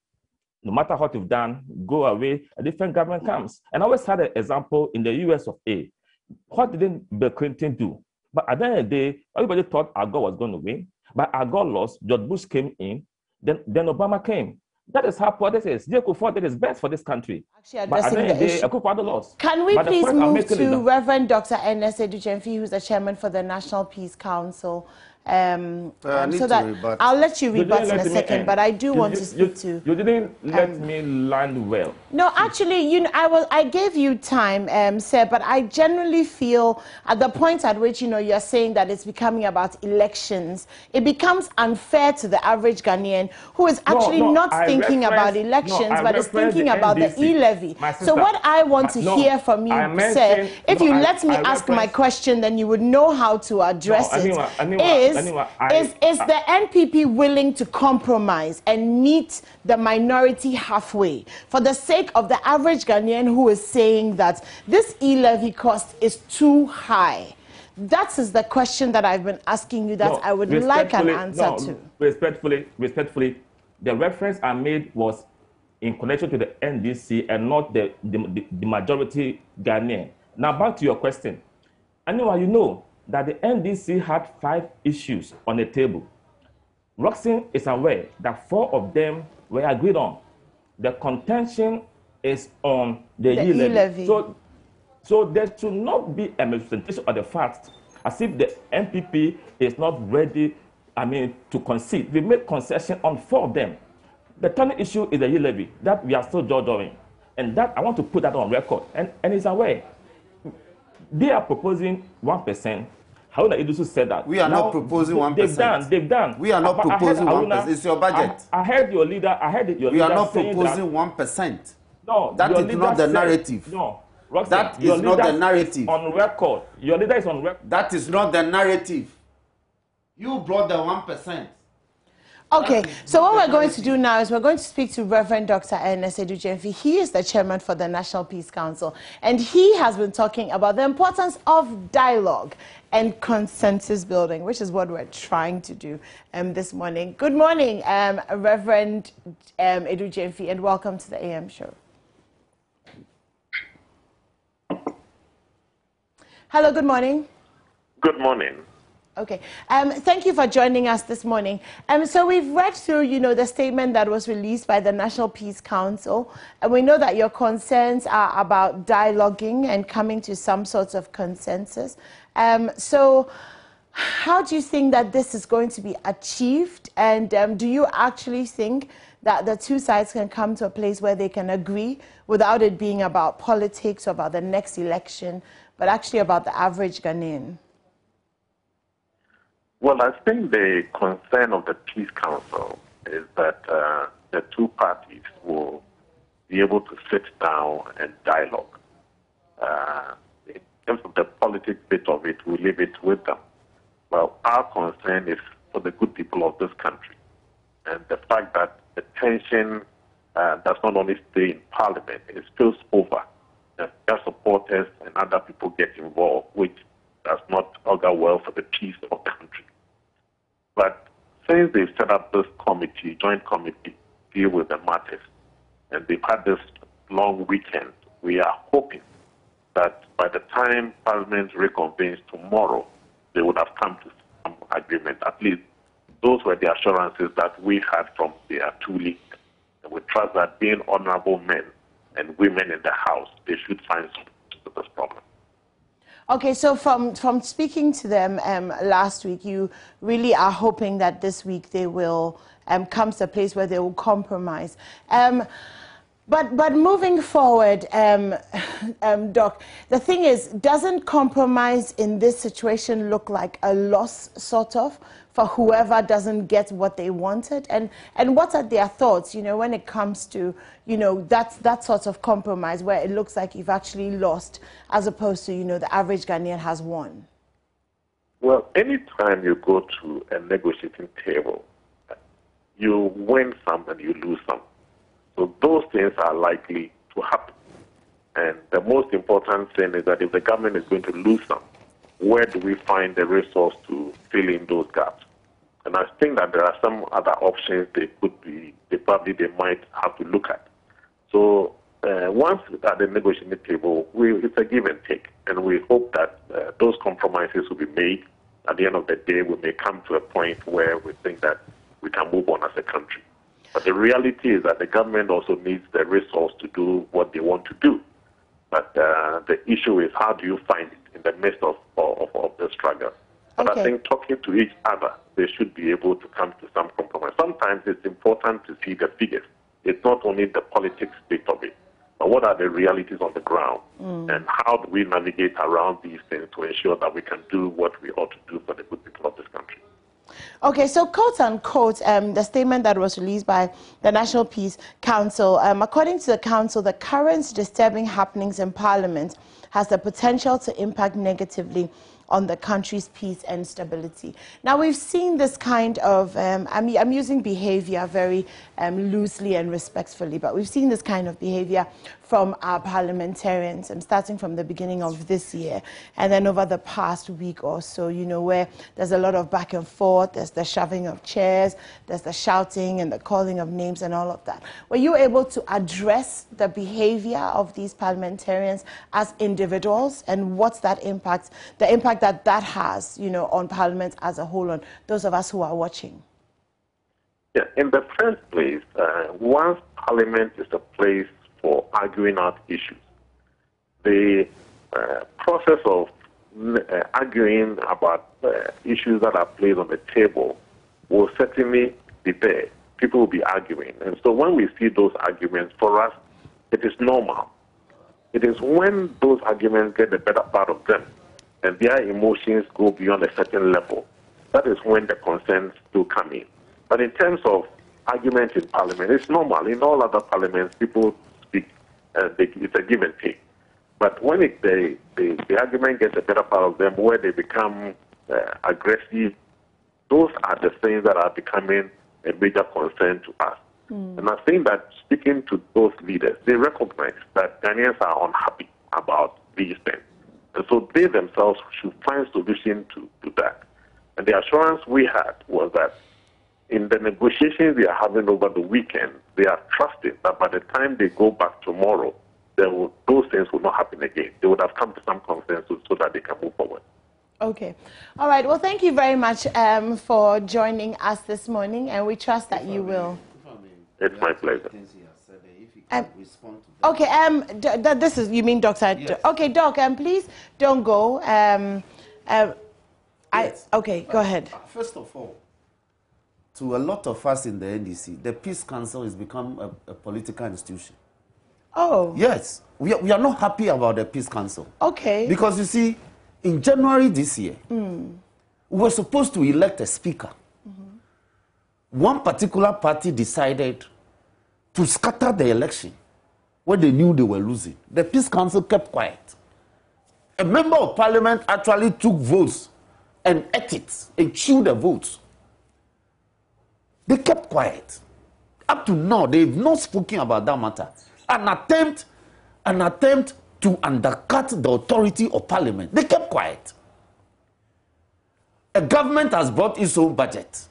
no matter what you've done, go away, a different government comes. And I always had an example in the US of A. What did Bill Clinton do? But at the end of the day, everybody thought Al Gore was going to win. But Al Gore lost, George Bush came in, then Obama came. That is how politics is. Akufo-Addo did his best for this country. Actually addressing the issue. Akufo-Addo lost. Can we please move to Reverend Dr. Ernest Edu-Gyamfi, who's the chairman for the National Peace Council? So that I'll let you rebut in a second, but I do want to speak to. You didn't let me land well. No, actually, I gave you time, sir, but I generally feel at the point at which you're saying that it's becoming about elections, it becomes unfair to the average Ghanaian who is actually not thinking about elections, but is thinking about the e-levy. So what I want to hear from you, sir, if you let me ask my question, then you would know how to address it. is, anyway, is the NPP willing to compromise and meet the minority halfway for the sake of the average Ghanaian who is saying that this e-levy cost is too high? That is the question that I've been asking you that I would like an answer to. Respectfully, the reference I made was in connection to the NDC and not the majority Ghanaian. Now back to your question. Anyway, you know that the NDC had 5 issues on the table. Roxanne is aware that 4 of them were agreed on. The contention is on the e-levy. So there should not be a misrepresentation of the fact as if the NPP is not ready, to concede. We made concession on 4 of them. The third issue is the e-levy that we are still jojoing. And that I want to put that on record. And it's aware. They are proposing 1%. Haruna Iddrisu said that. We are not proposing 1%. They've done. We are not proposing 1%. It's your budget. I heard your leader. We are not proposing 1%. No, that is not the narrative. No, Roxanne, that is not the narrative. On record. Your leader is on record. That is not the narrative. You brought the 1%. Okay, so what we're going to do now is we're going to speak to Reverend Dr. Ernest Edu-Gyamfi. He is the chairman for the National Peace Council, and he has been talking about the importance of dialogue and consensus building, which is what we're trying to do this morning. Good morning, Reverend Edu-Gyamfi, and welcome to the AM show. Hello, good morning. Good morning. Okay. Thank you for joining us this morning. So we've read through, the statement that was released by the National Peace Council, and we know that your concerns are about dialoguing and coming to some sorts of consensus. So how do you think that this is going to be achieved? And do you actually think that the two sides can come to a place where they can agree without it being about politics or about the next election, but actually about the average Ghanaian? Well, I think the concern of the Peace Council is that the two parties will be able to sit down and dialogue. In terms of the politics bit of it, we leave it with them. Well, our concern is for the good people of this country. And the fact that the tension does not only stay in Parliament, it spills over. Their supporters and other people get involved, which does not augur well for the peace of the country. But since they've set up this committee, joint committee, deal with the matters, and they've had this long weekend, we are hoping that by the time Parliament reconvenes tomorrow, they would have come to some agreement. At least those were the assurances that we had from their two leaders. And we trust that being honorable men and women in the House, they should find solutions to this problem. Okay, so from speaking to them last week, you really are hoping that this week they will come to a place where they will compromise. But moving forward, Doc, the thing is, doesn't compromise in this situation look like a loss, sort of, for whoever doesn't get what they wanted? And what are their thoughts, when it comes to, that sort of compromise where it looks like you've actually lost as opposed to, the average Ghanaian has won? Well, anytime you go to a negotiating table, you win some and you lose some. So those things are likely to happen. And the most important thing is that if the government is going to lose some, where do we find the resource to fill in those gaps? And I think that there are some other options they might have to look at. So once at the negotiating table, it's a give and take. And we hope that those compromises will be made. At the end of the day, we may come to a point where we think that we can move on as a country. But the reality is that the government also needs the resource to do what they want to do. But the issue is, how do you find it in the midst of the struggle? But I think talking to each other, they should be able to come to some compromise. Sometimes it's important to see the figures. It's not only the politics bit of it, but what are the realities on the ground? And how do we navigate around these things to ensure that we can do what we ought to do for the good people of this country? Okay, so quote unquote, the statement that was released by the National Peace Council, according to the council, the current disturbing happenings in Parliament has the potential to impact negatively on the country's peace and stability. Now, we've seen this kind of, I'm using behavior very loosely and respectfully, but we've seen this kind of behavior from our parliamentarians, starting from the beginning of this year, and then over the past week or so, you know, where there's a lot of back and forth, there's the shoving of chairs, there's the shouting and the calling of names and all of that. Were you able to address the behavior of these parliamentarians as individuals, and what's that impact, the impact that that has, you know, on Parliament as a whole, on those of us who are watching? Yeah, in the first place, once Parliament is a place for arguing out issues, the process of arguing about issues that are placed on the table will certainly be there. People will be arguing. And so when we see those arguments, for us, it is normal. It is when those arguments get the better part of them and their emotions go beyond a certain level, that is when the concerns do come in. But in terms of arguments in Parliament, it's normal. In all other parliaments, people speak, it's a give and take. But when the argument gets a better part of them, where they become aggressive, those are the things that are becoming a major concern to us. And I think that speaking to those leaders, they recognize that Ghanaians are unhappy about these things. And so they themselves should find solution to that. And the assurance we had was that in the negotiations they are having over the weekend, they are trusting that by the time they go back tomorrow, those things will not happen again. They would have come to some consensus so that they can move forward. Okay. All right. Well, thank you very much for joining us this morning, and we trust that you will. It's my pleasure. Okay. This is, you mean Dr. Yes. Okay, Doc. Please don't go. Yes. Okay. Go ahead. First of all, to a lot of us in the NDC, the Peace Council has become a political institution. Oh. Yes. We are not happy about the Peace Council. Okay. Because you see, in January this year, we were supposed to elect a speaker. One particular party decided to scatter the election when they knew they were losing. The Peace Council kept quiet. A member of Parliament actually took votes and ate it and chewed the votes. They kept quiet. Up to now, they've not spoken about that matter. An attempt to undercut the authority of Parliament. They kept quiet. A government has brought its own budget.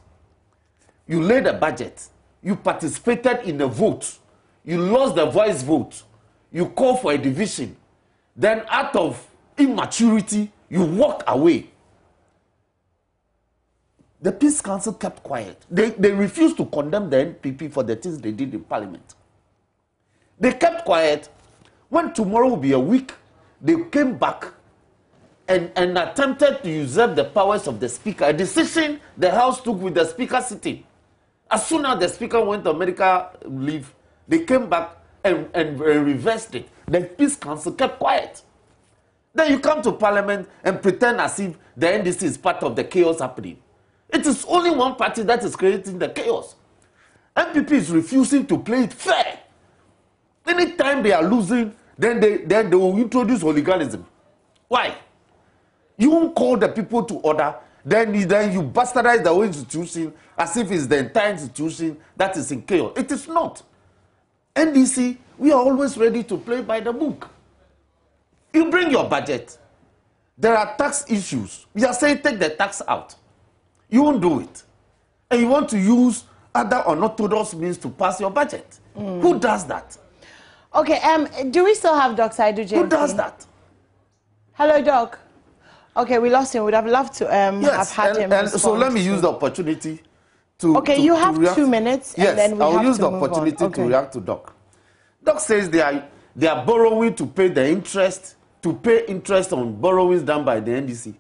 You laid a budget. You participated in the vote. You lost the voice vote. You called for a division. Then out of immaturity, you walk away. The Peace Council kept quiet. They refused to condemn the NPP for the things they did in Parliament. They kept quiet. When tomorrow will be a week, they came back and attempted to usurp the powers of the Speaker, a decision the House took with the Speaker sitting. As soon as the Speaker went on medical leave, they came back and reversed it. The Peace Council kept quiet. Then you come to Parliament and pretend as if the NDC is part of the chaos happening. It is only one party that is creating the chaos. NPP is refusing to play it fair. Anytime they are losing, then they will introduce hooliganism. Why? You won't call the people to order, then you bastardize the whole institution as if it's the entire institution that is in chaos. It is not. NDC, we are always ready to play by the book. You bring your budget. There are tax issues. We are saying take the tax out. You won't do it. And you want to use other unorthodox means to pass your budget. Who does that? Okay, do we still have Doc Saidu James? Who does that? Hello, Doc. Okay, we lost him. We'd have loved to have had him. And so let me use the opportunity to. Okay, you have 2 minutes. Yes, and then we I'll have use to the move opportunity on. to react to Doc. Doc says they are borrowing to pay the interest, to pay interest on borrowings done by the NDC.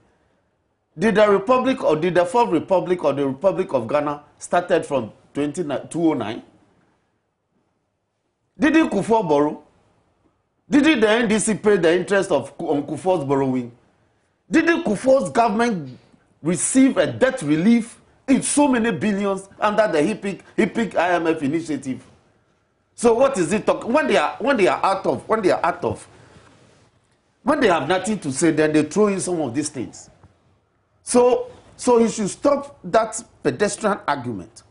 Did the Republic or did the Fourth Republic or the Republic of Ghana started from 2009? Did Kufuor borrow? Did the NDC pay the interest on Kufuor's borrowing? Did Kufuor's government receive a debt relief in so many billions under the HIPIC IMF initiative? So what is it talking? When they have nothing to say, then they throw in some of these things. So he should stop that pedestrian argument.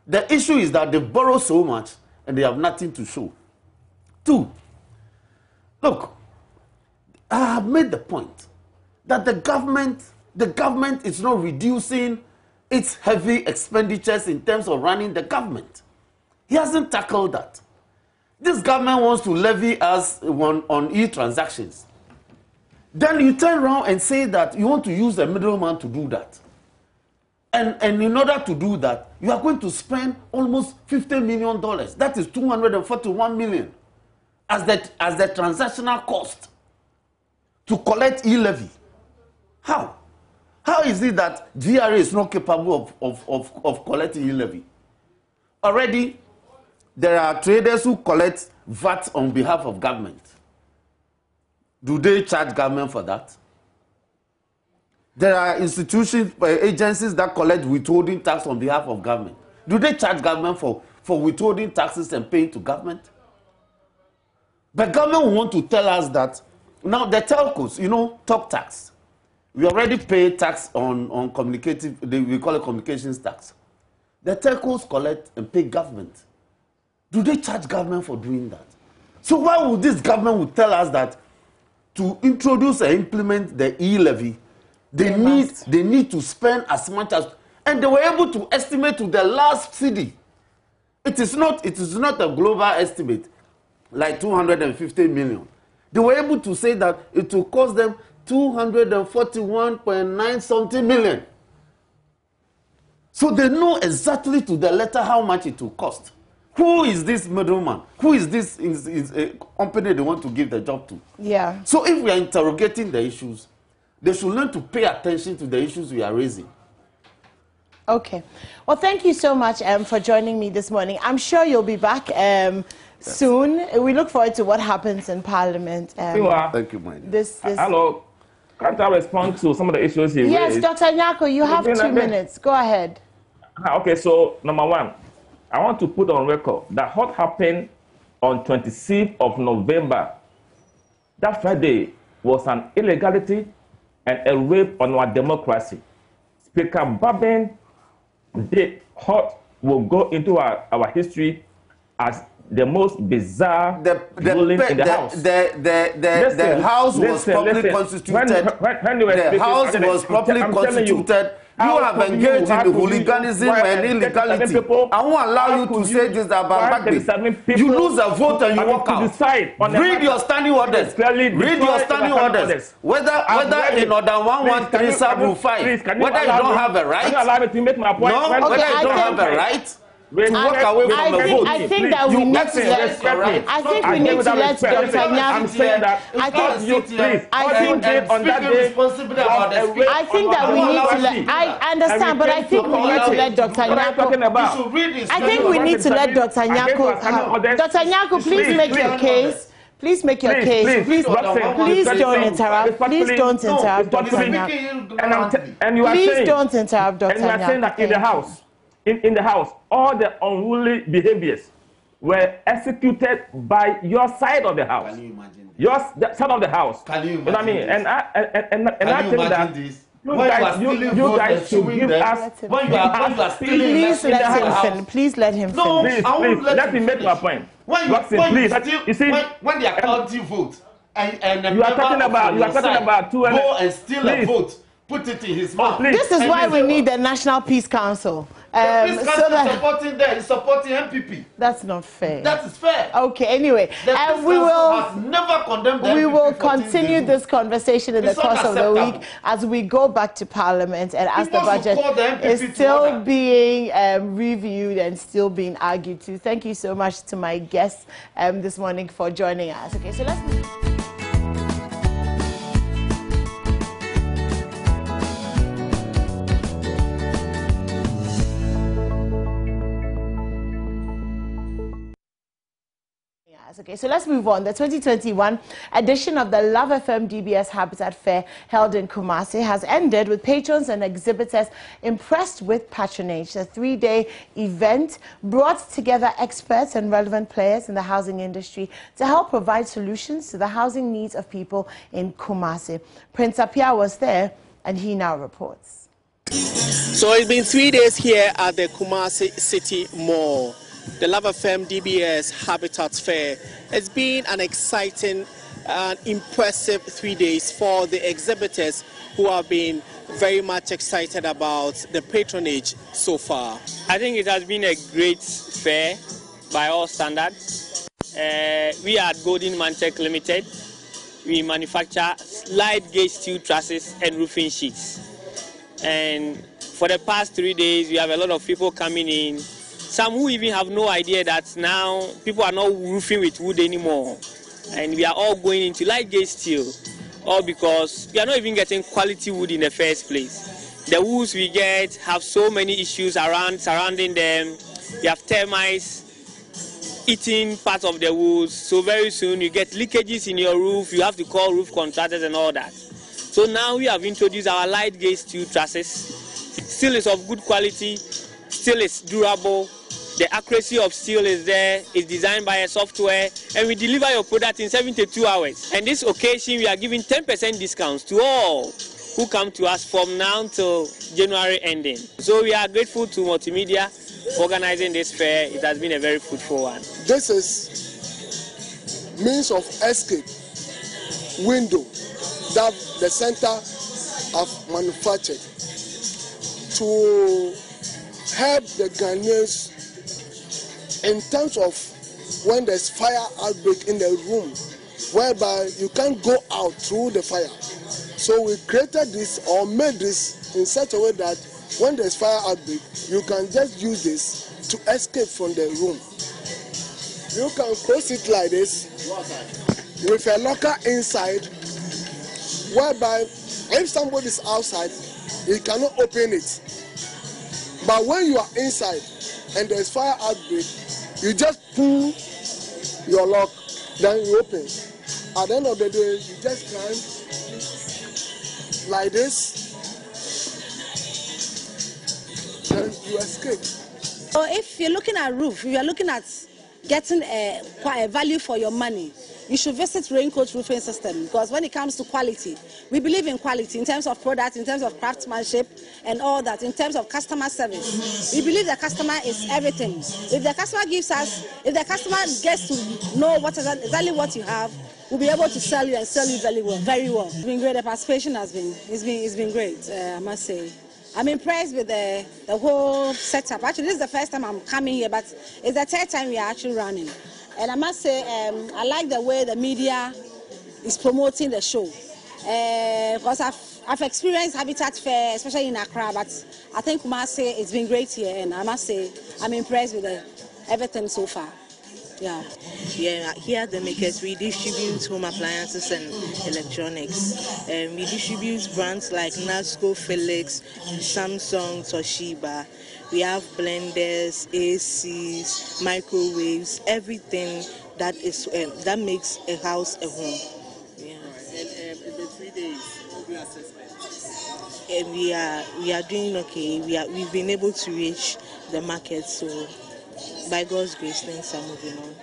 The issue is that they borrow so much and they have nothing to show. 2, look, I have made the point that the government is not reducing its heavy expenditures in terms of running the government. He hasn't tackled that. This government wants to levy us on e-transactions. Then you turn around and say that you want to use a middleman to do that. And in order to do that, you are going to spend almost $50 million. That is $241 million as the transactional cost to collect e-levy. How? How is it that GRA is not capable of collecting e-levy? Already, there are traders who collect VAT on behalf of government. Do they charge government for that? There are institutions, agencies that collect withholding tax on behalf of government. Do they charge government for withholding taxes and paying to government? But government will want to tell us that now the telcos, talk tax. We already pay tax on communicative, we call it communications tax. The telcos collect and pay government. Do they charge government for doing that? So why would this government tell us that to introduce and implement the e-levy, they need to spend as much as, and they were able to estimate to the last city. It is not a global estimate like 250 million. They were able to say that it will cost them 241.9 something million. So they know exactly to the letter how much it will cost. Who is this middleman? Who is this company they want to give the job to? Yeah. So if we are interrogating the issues, they should learn to pay attention to the issues we are raising. Okay. Well, thank you so much for joining me this morning. I'm sure you'll be back soon. We look forward to what happens in Parliament. Thank you, Mike. Hello. Can't I respond to some of the issues you raised? Yes, Dr. Nyarko, you have 2 minutes. Go ahead. Okay, so number 1, I want to put on record that what happened on 26th of November, that Friday, was an illegality and a rape on our democracy. Speaker Babin did what will go into our history as the most bizarre ruling in the House. The House was properly constituted. The House was properly constituted. You have engaged in the hooliganism and illegality. I won't allow you to say this about Bagby. You lose a vote and you walk out. Read your standing orders. Read your standing orders. Whether in order 113 sub 5, whether you don't have a right. Allow me to make my point. No, whether you don't have a right. To walk away from the vote. I think that we need to let Dr. Nyarko. I'm saying that. I think that we need to let. I understand, but I think we need to let Dr. Nyarko. I think we need to let Dr. Nyarko. Dr. Nyarko, please make your case. Please make your case. Please don't interrupt. Please don't interrupt Dr. Nyarko. Please don't interrupt Dr. Nyarko. And you are saying that in the House. In the House, all the unruly behaviors were executed by your side of the House. Can you imagine this? Your side of the House. Can you imagine what I mean? This? And I think that this? you guys should give us. Please let him finish. Please let him finish. No, please, let me make my point. When they are counting votes and you are talking about go and steal a vote. Put it in his mouth. This is why we need the National Peace Council. The Peace Council is supporting them, is supporting MPP. That's not fair. That is fair. Okay, anyway. We will never condemn them. We will continue this conversation in the course of the week as we go back to Parliament and as the budget is still being reviewed and still being argued to. Thank you so much to my guests this morning for joining us. Okay, so let's move. Okay, so let's move on. The 2021 edition of the Love FM DBS Habitat Fair held in Kumasi has ended with patrons and exhibitors impressed with patronage. The 3-day event brought together experts and relevant players in the housing industry to help provide solutions to the housing needs of people in Kumasi. Prince Apia was there and he now reports. So it's been 3 days here at the Kumasi City Mall, the Love FM DBS Habitat Fair. It's been an exciting and impressive 3 days for the exhibitors who have been very much excited about the patronage so far. I think it has been a great fair by all standards. We are at Golden Mantech Limited. We manufacture slide gauge steel trusses and roofing sheets. And for the past 3 days, we have a lot of people coming in. Some who even have no idea that now people are not roofing with wood anymore. And we are all going into light gauge steel, all because we are not even getting quality wood in the first place. The woods we get have so many issues surrounding them. You have termites eating part of the woods, so very soon you get leakages in your roof. You have to call roof contractors and all that. So now we have introduced our light gauge steel trusses. Steel is of good quality, steel is durable, the accuracy of steel is there, it's designed by a software, and we deliver your product in 72 hours. And this occasion we are giving 10% discounts to all who come to us from now till January ending. So we are grateful to Multimedia for organizing this fair. It has been a very fruitful one. This is means of escape window that the center have manufactured to help the Ghanaians in terms of when there's fire outbreak in the room, whereby you can't go out through the fire. So we created this or made this in such a way that when there's fire outbreak, you can just use this to escape from the room. You can close it like this with a locker inside, whereby if somebody is outside, he cannot open it. But when you are inside and there's fire outbreak, you just pull your lock, then you open. At the end of the day, you just climb like this, then you escape. So if you're looking at roof, if you're looking at getting quite a value for your money, you should visit Raincoat Roofing System, because when it comes to quality, we believe in quality in terms of product, in terms of craftsmanship and all that, in terms of customer service. We believe the customer is everything. If the customer gets to know exactly what you have, we'll be able to sell you and sell you very well. It's been great. The participation has been great, I must say. I'm impressed with the whole setup. Actually, this is the first time I'm coming here, but it's the third time we are actually running. And I must say, I like the way the media is promoting the show. Because I've experienced Habitat Fair, especially in Accra, but I think Kumasi, it's been great here, and I must say, I'm impressed with everything so far. Yeah, here at the Makers, we distribute home appliances and electronics. We distribute brands like Nasco, Felix, Samsung, Toshiba. We have blenders, ACs, microwaves, everything that makes a house a home. Yeah. And in the 3 days, what do you assessment? And we are doing okay. We've been able to reach the market, so by God's grace, things are moving on.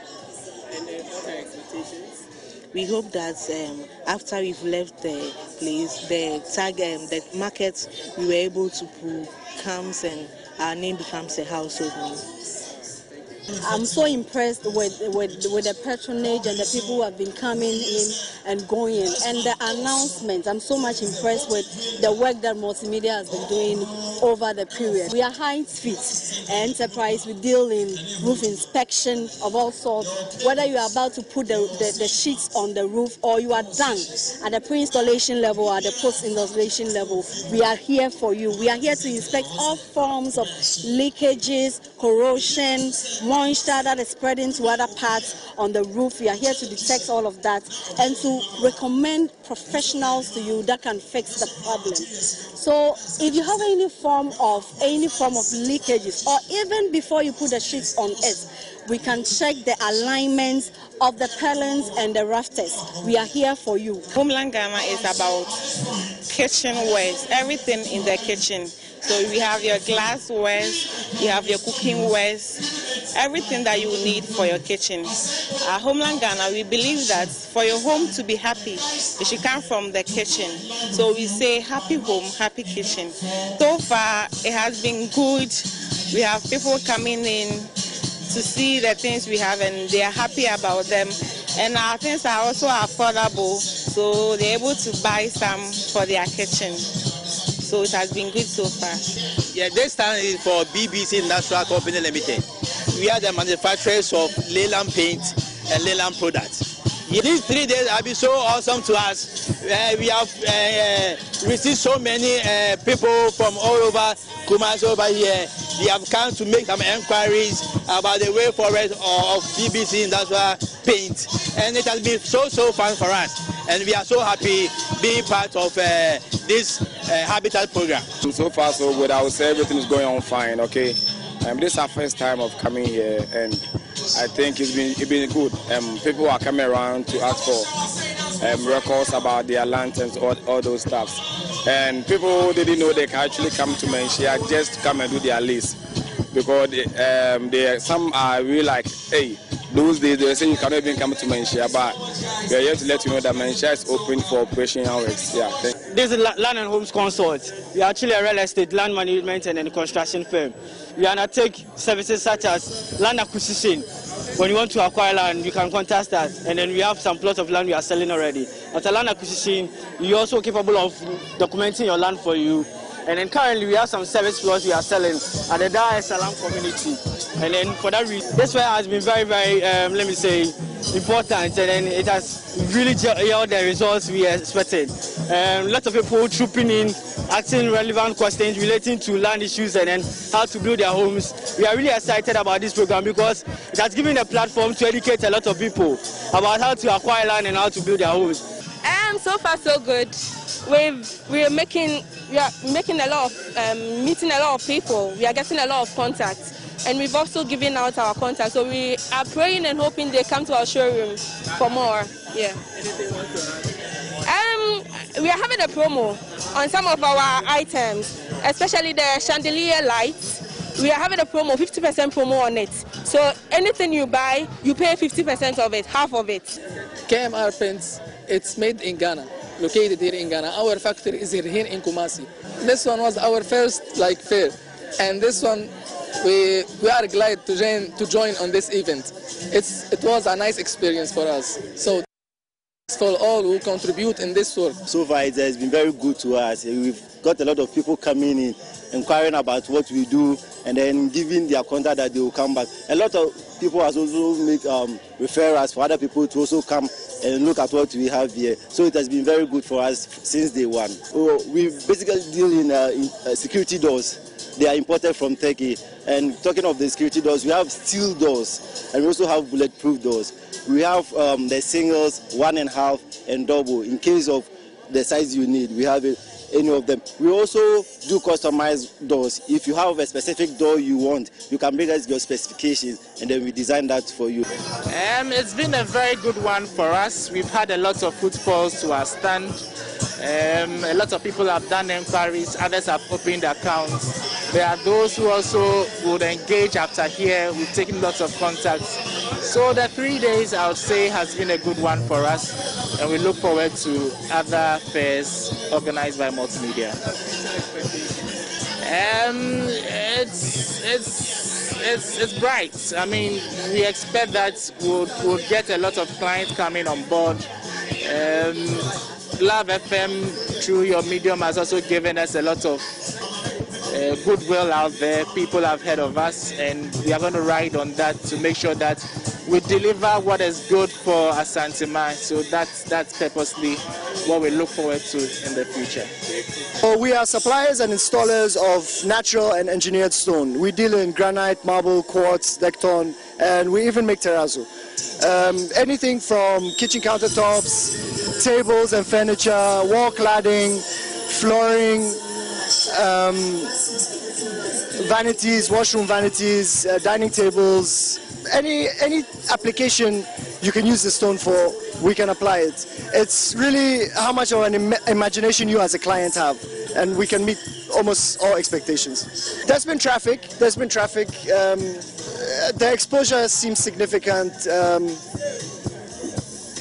And what are expectations? We hope that after we've left the place, the market we were able to pull comes and our name becomes a household name. I'm so impressed with the patronage and the people who have been coming in and going, and the announcements. I'm so much impressed with the work that Multimedia has been doing over the period. We are High Street Enterprise. We deal in roof inspection of all sorts. Whether you are about to put the sheets on the roof or you are done at the pre-installation level or at the post-installation level, we are here for you. We are here to inspect all forms of leakages, corrosion, moisture that is spreading to other parts on the roof. We are here to detect all of that and to recommend professionals to you that can fix the problem. So if you have any form of leakages, or even before you put the sheets on it, we can check the alignment of the purlins and the rafters. We are here for you. Homeland Gamma is about kitchenwares, everything in the kitchen. So we have your glasswares, you have your cookingwares, everything that you need for your kitchen. At Homeland Ghana, we believe that for your home to be happy, it should come from the kitchen. So we say happy home, happy kitchen. So far, it has been good. We have people coming in to see the things we have, and they are happy about them. And our things are also affordable, so they're able to buy some for their kitchen. So it has been good so far. Yeah, this stand is for BBC Industrial Company Limited. We are the manufacturers of Leyland paint and Leyland products. These 3 days have been so awesome to us. We have received so many people from all over Kumasi over here. They have come to make some inquiries about the way forward of BBC Industrial paint. And it has been so fun for us. And we are so happy being part of this Habitat program. So far so good. I would say everything is going on fine, okay? This is our first time of coming here, and I think it's been good. People are coming around to ask for records about their lands and all those stuff. And people didn't know they can actually come to Menchia just to come and do their list. Because some are really like, hey, those days they say you cannot even come to Menchia, but we are here to let you know that Menchia is open for operation hours. Yeah. This is Land and Homes Consult. We are actually a real estate, land management and construction firm. We undertake services such as land acquisition. When you want to acquire land, you can contact us, and then we have some plots of land we are selling already. After land acquisition, we are also capable of documenting your land for you. And then currently we have some service plots we are selling at the Dar es Salaam community. And then for that reason, this fair has been very, let me say, important, and then it has really yielded the results we expected. Lots of people trooping in, asking relevant questions relating to land issues and then how to build their homes. We are really excited about this program because it has given a platform to educate a lot of people about how to acquire land and how to build their homes. So far so good. We are making a lot of meeting a lot of people. We are getting a lot of contacts. And we've also given out our contacts. So we are praying and hoping they come to our showroom for more. Yeah. We are having a promo on some of our items, especially the chandelier lights. We are having a promo, 50% promo on it. So anything you buy, you pay 50% of it, half of it. KMR Paints, it's made in Ghana, located here in Ghana. Our factory is here in Kumasi. This one was our first fair, and this one we are glad to join on this event. It was a nice experience for us. So for all who contribute in this work. So far it has been very good to us. We've got a lot of people coming in, inquiring about what we do, and then giving their contact that they will come back. A lot of people has also make referrals for other people to also come and look at what we have here. So it has been very good for us since day one. We basically deal in security doors. They are imported from Turkey. And talking of the security doors, we have steel doors, and we also have bulletproof doors. We have the singles, 1.5 and double. In case of the size you need, we have any of them. We also do customized doors. If you have a specific door you want, you can bring us your specifications, and then we design that for you. It's been a very good one for us. We've had a lot of footfalls to our stand. A lot of people have done inquiries, others have opened accounts. There are those who also would engage after here. We've taken lots of contacts. So the 3 days, I would say, has been a good one for us, and we look forward to other fairs organized by Multimedia. It's bright. I mean, we expect that we'll get a lot of clients coming on board. Love FM, through your medium, has also given us a lot of goodwill out there. People have heard of us, and we are going to ride on that to make sure that we deliver what is good for Asante-Man. So that's purposely what we look forward to in the future. We are suppliers and installers of natural and engineered stone. We deal in granite, marble, quartz, decton, and we even make terrazzo. Anything from kitchen countertops, tables and furniture, wall cladding, flooring, vanities, washroom vanities, dining tables, any application you can use the stone for, we can apply it. It's really how much of an imagination you as a client have, and we can meet almost all expectations. There's been traffic. the exposure seems significant.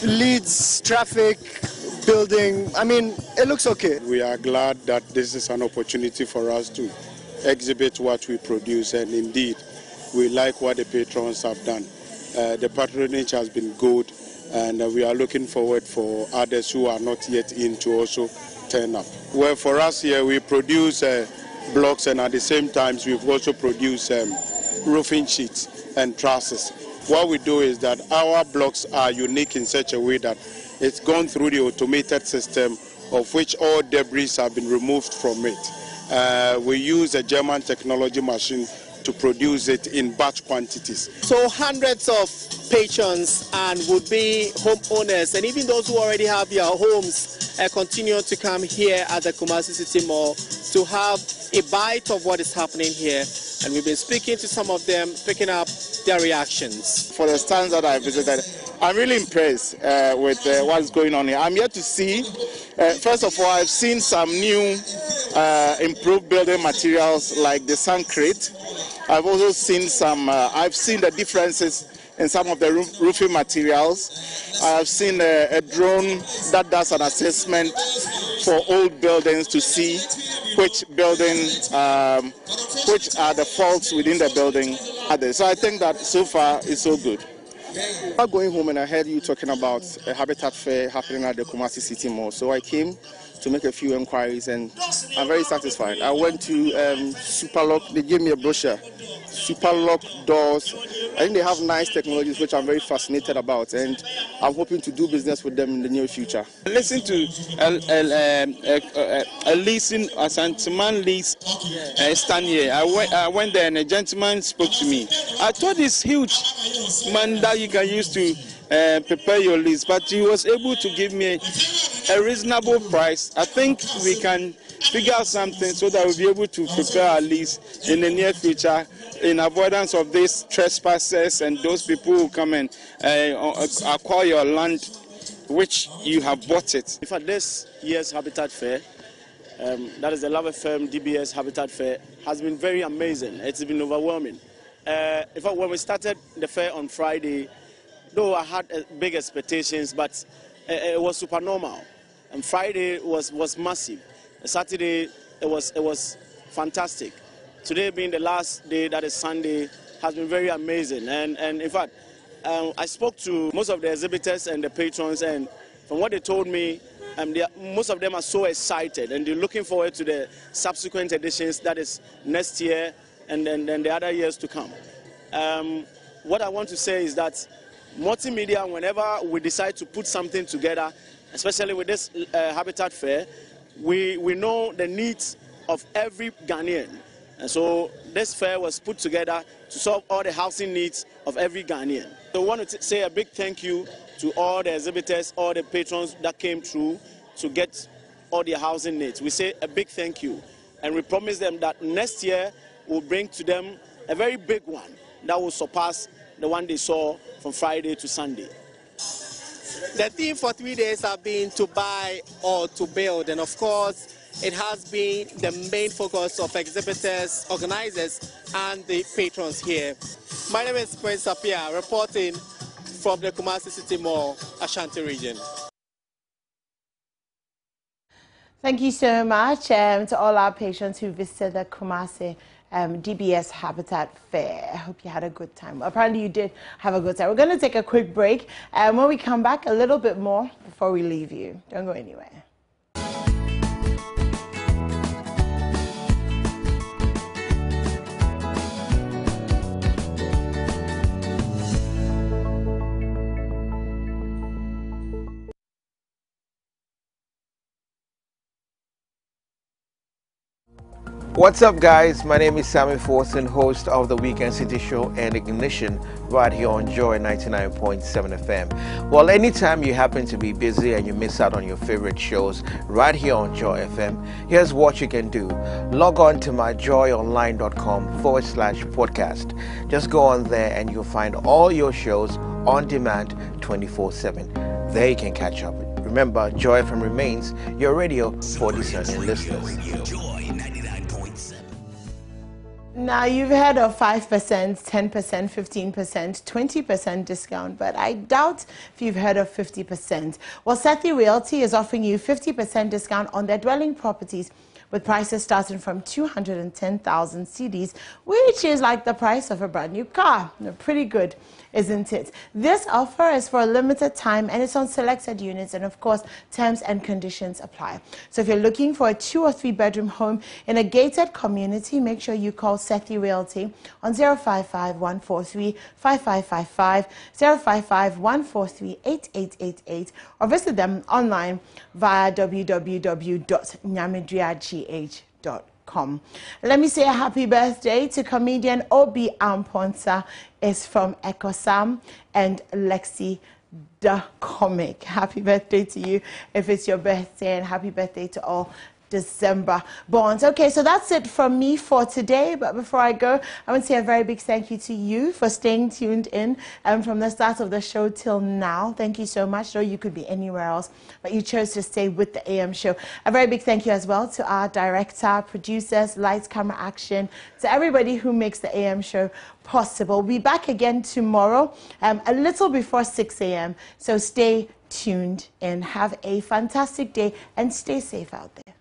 Leads, traffic, building, I mean, it looks okay. We are glad that this is an opportunity for us to exhibit what we produce, and indeed, we like what the patrons have done. The patronage has been good, and we are looking forward for others who are not yet in to also turn up. Well, for us here, we produce blocks, and at the same time, we've also produced roofing sheets and trusses. What we do is that our blocks are unique in such a way that it's gone through the automated system of which all debris have been removed from it. We use a German technology machine to produce it in batch quantities. So hundreds of patrons and would-be homeowners, and even those who already have their homes, continue to come here at the Kumasi City Mall to have a bite of what is happening here. And we've been speaking to some of them, picking up their reactions. For the stands that I visited, I'm really impressed with what's going on here. I'm here to see, first of all, I've seen some new improved building materials like the Suncrete. I've also seen I've seen the differences in some of the roofing materials. I have seen a drone that does an assessment for old buildings to see which building, which are the faults within the building. So I think that so far is so good. I'm going home and I heard you talking about a habitat fair happening at the Kumasi City Mall. So I came to make a few inquiries and I'm very satisfied. I went to Superlock, they gave me a brochure. Superlock doors. I think they have nice technologies which I'm very fascinated about, and I'm hoping to do business with them in the near future. Listen to a leasing, a Santaman lease stand here. I went there and a gentleman spoke to me. I thought it's huge, man, that you can use to prepare your lease, but he was able to give me a reasonable price. I think we can figure out something so that we'll be able to prepare our lease in the near future in avoidance of these trespassers and those people who come and acquire your land which you have bought it. In fact, this year's Habitat Fair, that is the Love FM DBS Habitat Fair, has been very amazing. It's been overwhelming. In fact, when we started the fair on Friday, though I had big expectations, but it was super normal. And Friday was massive. Saturday, it was fantastic. Today being the last day, that is Sunday, has been very amazing. And in fact, I spoke to most of the exhibitors and the patrons, and from what they told me, most of them are so excited and they're looking forward to the subsequent editions, that is next year and then the other years to come. What I want to say is that multimedia, whenever we decide to put something together, especially with this Habitat Fair, we know the needs of every Ghanaian. And so this fair was put together to solve all the housing needs of every Ghanaian. So I want to say a big thank you to all the exhibitors, all the patrons that came through to get all their housing needs. We say a big thank you, and we promise them that next year we'll bring to them a very big one that will surpass the one they saw from Friday to Sunday. The theme for 3 days have been to buy or to build, and of course it has been the main focus of exhibitors, organizers and the patrons here. My name is Prince Apia, reporting from the Kumasi City Mall, Ashanti region. Thank you so much to all our patrons who visited the Kumasi DBS Habitat Fair. I hope you had a good time. Apparently you did have a good time. We're going to take a quick break, and when we come back, a little bit more before we leave you. Don't go anywhere. What's up, guys? My name is Sammy Forson, host of the Weekend City Show and Ignition right here on Joy 99.7 FM. Well, anytime you happen to be busy and you miss out on your favorite shows right here on Joy FM, here's what you can do. Log on to myjoyonline.com/podcast. Just go on there and you'll find all your shows on demand 24/7. There you can catch up. Remember, Joy FM remains your radio for discerning listeners. Now, you've heard of 5%, 10%, 15%, 20% discount, but I doubt if you've heard of 50%. Well, Sethi Realty is offering you 50% discount on their dwelling properties, with prices starting from 210,000 cedis, which is like the price of a brand new car. Pretty good, isn't it? This offer is for a limited time and it's on selected units, and of course, terms and conditions apply. So if you're looking for a 2 or 3 bedroom home in a gated community, make sure you call Sethi Realty on 055-143-5555, 055-143-8888, or visit them online via www.nyamedriagh.com. Let me say a happy birthday to comedian Obi Amponsa. Is from Ekosam and Lexi the Comic. Happy birthday to you if it's your birthday, and happy birthday to all December borns. Okay, so that's it from me for today. But before I go, I want to say a very big thank you to you for staying tuned in from the start of the show till now. Thank you so much. Though you could be anywhere else, but you chose to stay with the AM show. A very big thank you as well to our director, producers, lights, camera, action, to everybody who makes the AM show possible. We'll be back again tomorrow, a little before 6 a.m. So stay tuned and have a fantastic day and stay safe out there.